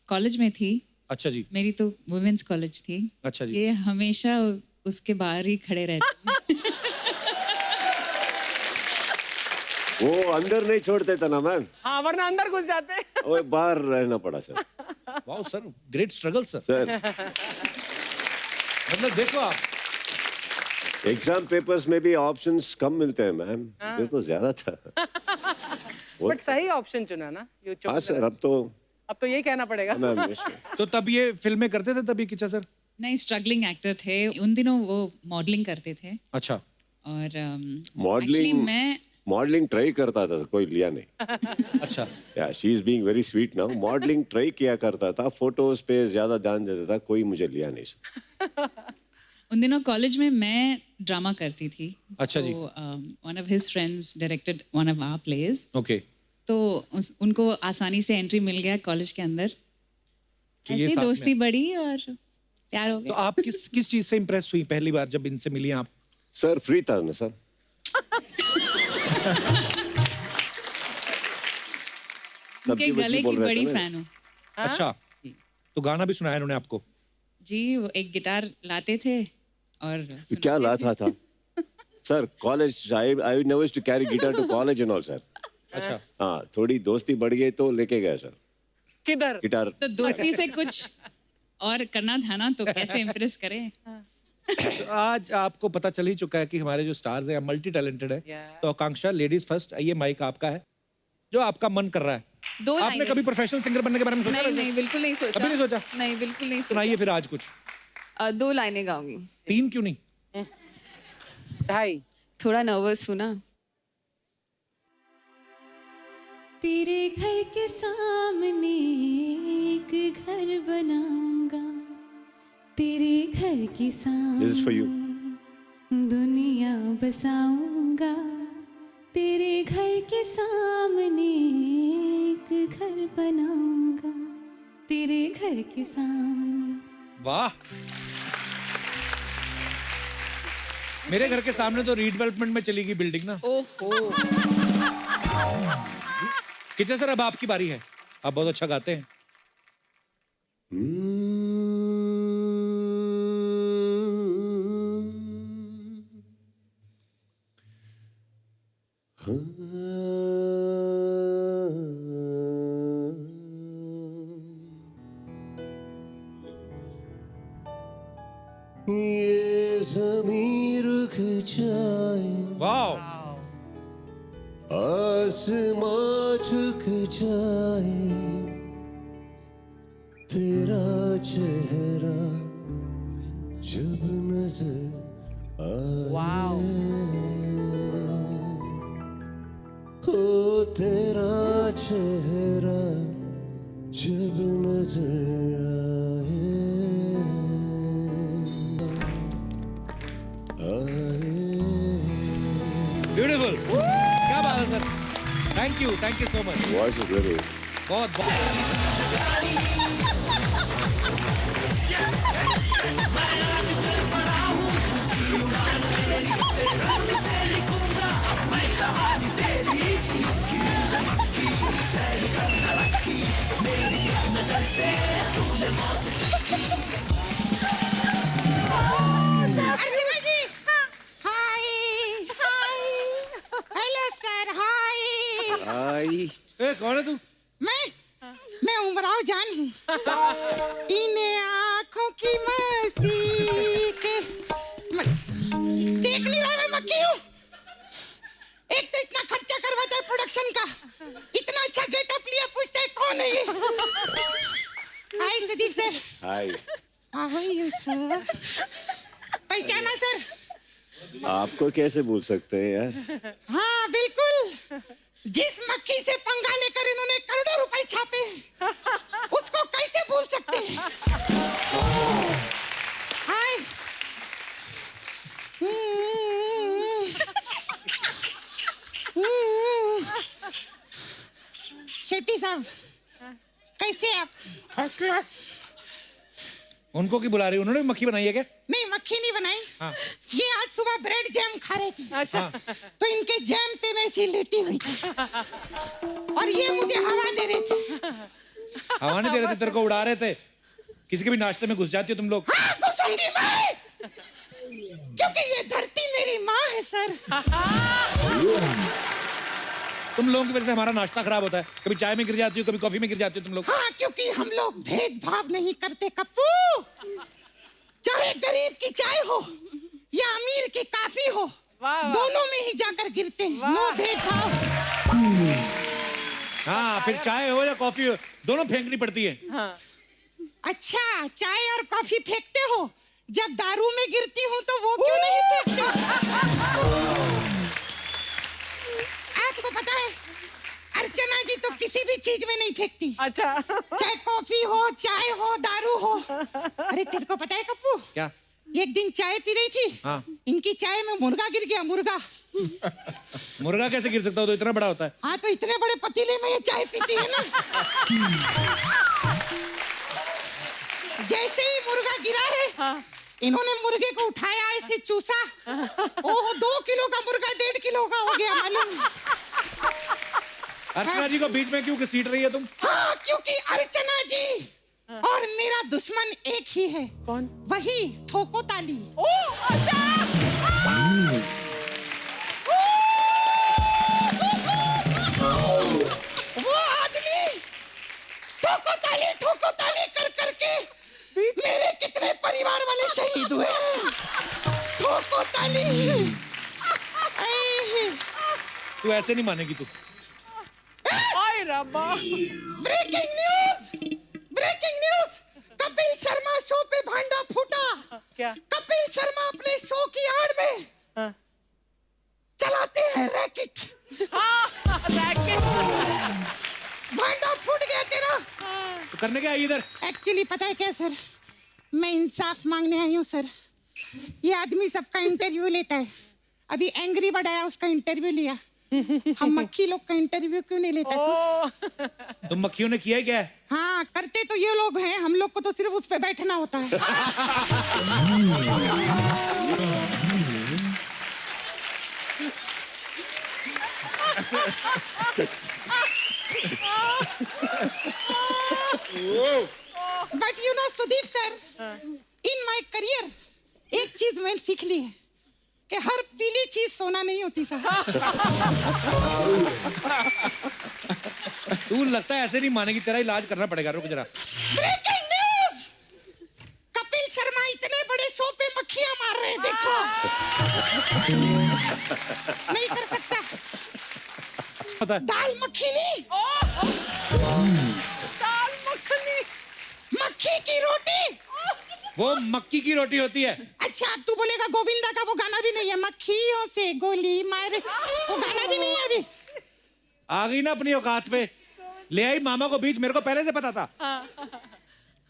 कॉलेज में थी। अच्छा जी। मेरी तो वुमेन्स कॉलेज थी। अच्छा जी। ये हमेशा उसके बाहर ही खड़े रहते। वो अंदर नहीं छोड़ते थे ना मैम, हाँ, वरना अंदर घुस जाते हैं। वो बाहर रहना पड़ा sir. Wow sir, great struggle sir. मतलब देखो आप, एग्जाम पेपर्स में भी ऑप्शंस कम मिलते हैं मैम, ये तो ज्यादा था। बट सही ऑप्शन चुना ना। हाँ सर, अब तो यही कहना पड़ेगा। तो तब ये फिल्में करते थे तभी किचा सर? नहीं, स्ट्रगलिंग एक्टर थे उन दिनों, वो मॉडलिंग करते थे। अच्छा। और मॉडलिंग मॉडलिंग ट्राई करता था, कोई लिया नहीं। अच्छा। या she is being very sweet now. Modelling try किया करता था, फोटोज पे ज्यादा ध्यान देता था, कोई मुझे लिया नहीं। उन दिनों कॉलेज में मैं ड्रामा करती थी। अच्छा जी। One of his friends directed one of our plays. Okay. तो उनको आसानी से एंट्री मिल गया कॉलेज के अंदर। तो ये ऐसी साथ दोस्ती में- बढ़ी और प्यार हो तो गया। आप किस चीज से इम्प्रेस हुई पहली बार जब इनसे मिली आप? सर फ्री था ना सर। उनके गले की बड़ी फैन हूँ। अच्छा, तो गाना भी सुनाया उन्होंने आपको? जी, वो एक गिटार लाते थे और क्या लाता था sir? College I never used to carry guitar to college and all sir. अच्छा। हाँ, थोड़ी दोस्ती बढ़ गई तो लेके गया सर किधर गिटार। तो दोस्ती से कुछ और करना था ना, तो कैसे इम्प्रेस करें। तो आज आपको पता चल ही चुका है कि हमारे जो स्टार्स हैं मल्टी टैलेंटेड है। तो आकांक्षा, लेडीज फर्स्ट, आइए माइक आपका है, जो आपका मन कर रहा है। दो आपने लाइनें। कभी प्रोफेशनल सिंगर बनने के बारे में सोचा? नहीं नहीं, बिल्कुल नहीं सोचा। कभी नहीं सोचा? नहीं, बिल्कुल नहीं सोचा। सुनाइए फिर आज कुछ। 2 लाइनें गाऊंगी। 3 क्यों नहीं? 2.5। थोड़ा नर्वस हूँ ना। तेरे घर के सामने एक घर बनाऊंगा, तेरे घर के सामने This is for you. दुनिया बसाऊंगा, तेरे घर के सामने एक घर बनाऊंगा, तेरे घर के सामने। वाह, मेरे घर के सामने तो रीडेवलपमेंट में चली गई बिल्डिंग ना। ओहो। कितना सर, अब आपकी बारी है, आप बहुत अच्छा गाते हैं। ये ज़मीं रुक जाए, वाह, आसमां झुक जाए, तेरा चेहरा जब नजर आए, हो तेरा चेहरा जब नजर आए। ब्यूटीफुल, क्या बात है sir, thank you so much. Voice is really बहुत बहुत अर्चना जी हाय हाय हेलो सर हाय आई ए कौन है तू? मैं उमराव जान हूँ इन आँखों की मस्ती के देख नहीं रहा मैं मक्खी हूँ। एक तो इतना खर्चा करवाता है प्रोडक्शन का, इतना अच्छा गेटअप लिया, पूछते हैं कौन है ये। Hi Sudeep sir. Hi how are you sir? पहचाना सर? आपको कैसे भूल सकते हैं यार? हाँ बिल्कुल, जिस मक्खी से पंगा लेकर इन्होंने करोड़ों रुपए छापे उसको कैसे भूल सकते हैं? हाय शेट्टी साहब कैसे आप? First class. उनको क्यों बुला रही है? उन्होंने भी मक्खी बनाई है क्या? नहीं मक्खी नहीं बनाई। हाँ। ये आज सुबह ब्रेड जैम खा रहे थे। अच्छा। तो इनके जैम पे मैं ऐसी लेटी हुई थी और ये मुझे हवा दे रहे थे। हवा नहीं दे रहे थे, तेरे को उड़ा रहे थे। किसी के भी नाश्ते में घुस जाती हो तुम लोग। हाँ घुसूंगी मैं, क्योंकि ये धरती मेरी माँ है सर। तुम लोगों की वजह से हमारा नाश्ता खराब होता है। कभी चाय में गिर जाती हो, कभी कॉफी में गिर जाती हो तुम लोग। हाँ क्योंकि हम लोग भेदभाव नहीं करते कप्पू। चाहे गरीब की चाय हो या अमीर की काफी हो, दोनों में ही जाकर गिरते हैं। नो भेदभाव। हाँ फिर चाय हो या कॉफी हो, दोनों फेंकनी पड़ती है। अच्छा चाय और कॉफी फेंकते हो, जब दारू में गिरती हूँ तो वो क्यों नहीं फेंकते? आपको पता है अर्चना जी तो किसी भी चीज में नहीं फेंकती। अच्छा। चाहे कॉफी हो, चाय हो, दारू हो। अरे तेरे को पता है कप्पू? क्या? एक दिन चाय पी रही थी। हाँ। इनकी चाय में मुर्गा गिर गया, मुर्गा। मुर्गा कैसे गिर सकता हो? तो इतना बड़ा होता है। हाँ तो इतने बड़े पतीले में ये चाय पीती है ना। जैसे ही मुर्गा गिरा है, इन्होंने मुर्गे को उठाया, ऐसे चूसा। ओह 2 किलो का मुर्गा 1.5 किलो का हो गया मालूम। अर्चना जी को बीच में क्यों घसीट रही है तुम? हाँ क्योंकि अर्चना जी और मेरा दुश्मन एक ही है। कौन? वही ठोको ताली। वो आदमी ठोको ताली कर करके मेरे कितने परिवार वाले शहीद हुए हैं। ठोको ताली। तू ऐसे नहीं मानेगी तू। Breaking news, Kapil Sharma show पे भांडा फूटा। क्या? कपिल शर्मा अपने शो की आड़ में चलाते हैं रैकेट। भांडा फूट गया तेरा। तो करने क्या आई इधर? एक्चुअली पता है क्या सर, मैं इंसाफ मांगने आई हूँ सर। ये आदमी सबका इंटरव्यू लेता है। अभी एंग्री बर्ड आया, उसका इंटरव्यू लिया। हम मक्खी लोग का इंटरव्यू क्यों नहीं लेते? तुम मक्खियों ने किया है क्या? हाँ करते तो ये लोग हैं, हम लोग को तो सिर्फ उस पे बैठना होता है। But you know Sudeep sir, in my career एक चीज मैंने सीख ली है कि हर पीली चीज सोना नहीं होती सर। तू लगता है ऐसे नहीं मानेगी, तेरा इलाज करना पड़ेगा। रुक जरा। ब्रेकिंग न्यूज, कपिल शर्मा इतने बड़े शो पे मक्खियां मार रहे हैं, देखो। नहीं कर सकता। दाल मखनी। दाल मखनी। मक्खी की रोटी। वो मक्की की रोटी होती है। अच्छा अब तू बोलेगा गोविंदा का वो गाना भी नहीं है, मक्खियों से गोली मारे, वो गाना भी नहीं है अभी। आ गई ना अपनी औकात पे, ले आई मामा को बीच। मेरे को पहले से पता था।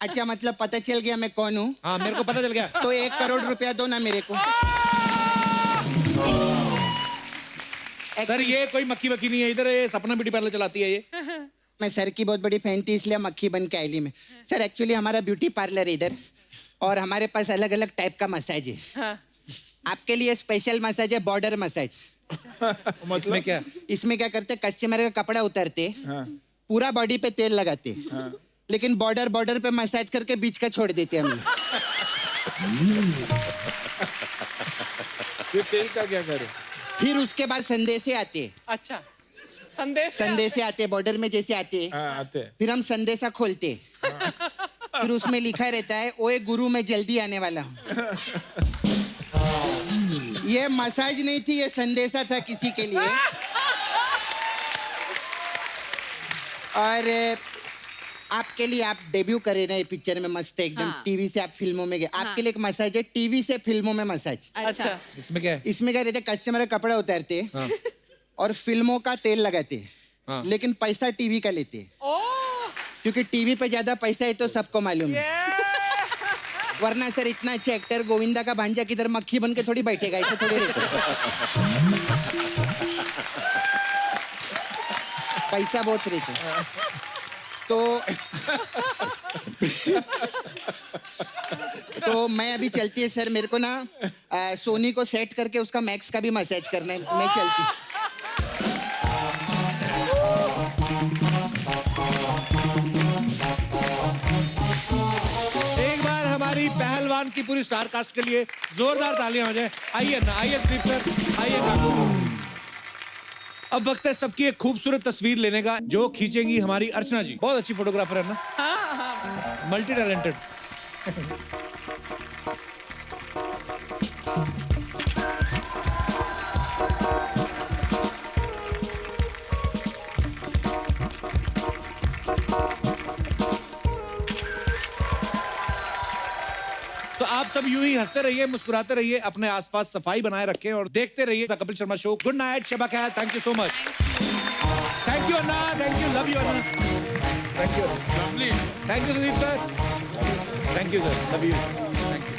अच्छा मतलब पता चल गया मैं कौन हूँ? हाँ मेरे को पता चल गया। तो 1 करोड़ रुपया दो ना मेरे को। सर ये कोई मक्खी वक्की नहीं है इधर, ये सपना ब्यूटी पार्लर चलाती है ये। मैं सर की बहुत बड़ी फैन थी इसलिए मक्खी बन के आई में। सर एक्चुअली हमारा ब्यूटी पार्लर है इधर, और हमारे पास अलग अलग टाइप का मसाज है। आपके लिए स्पेशल मसाज है, बॉर्डर मसाज। इसमें क्या? इसमें क्या करते, कस्टमर का कपड़ा उतारते, पूरा बॉडी पे तेल लगाते, लेकिन बॉर्डर पे मसाज करके बीच का छोड़ देते हम लोग। फिर तेल का क्या करे? फिर उसके बाद संदेशे आते। अच्छा, संदेशे आते, बॉर्डर में जैसे आते। आते। फिर हम संदेशा खोलते, फिर उसमें लिखा रहता है, ओए गुरु मैं जल्दी आने वाला हूँ। ये मसाज नहीं थी, ये संदेशा था किसी के लिए। और आपके लिए, आप डेब्यू करे ना ये पिक्चर में, मस्त है एकदम। टीवी से आप फिल्मों में गए, आपके लिए एक मसाज है, टीवी से फिल्मों में मसाज। अच्छा, इसमें क्या है? इसमें क्या रहता है, कस्टमर का कपड़ा उतारते और फिल्मों का तेल लगाते, लेकिन पैसा टीवी का लेते, क्योंकि टीवी पे ज्यादा पैसा है तो सबको मालूम है। वरना सर इतना अच्छा एक्टर गोविंदा का भांजा किधर मक्खी बन के थोड़ी बैठेगा, ऐसे थोड़ी रहता। पैसा बहुत रहता। तो मैं अभी चलती है सर, मेरे को ना सोनी को सेट करके उसका मैक्स का भी मसाज करना है, मैं चलती। एक बार हमारी पहलवान की पूरी स्टार कास्ट के लिए जोरदार तालियां हो जाए। आइए ना, आइए दीप सर, आइए ना। अब वक्त है सबकी एक खूबसूरत तस्वीर लेने का, जो खींचेंगी हमारी अर्चना जी। बहुत अच्छी फोटोग्राफर है ना, मल्टी टैलेंटेड। तो आप सब यूं ही हंसते रहिए, मुस्कुराते रहिए, अपने आसपास सफाई बनाए रखें और देखते रहिए the Kapil Sharma show. Good night, Shaba Khair, thank you so much. Thank you Anna, thank you, love you Anna, thank you, lovely, thank you Sudeep sir, thank you sir, love you, thank you.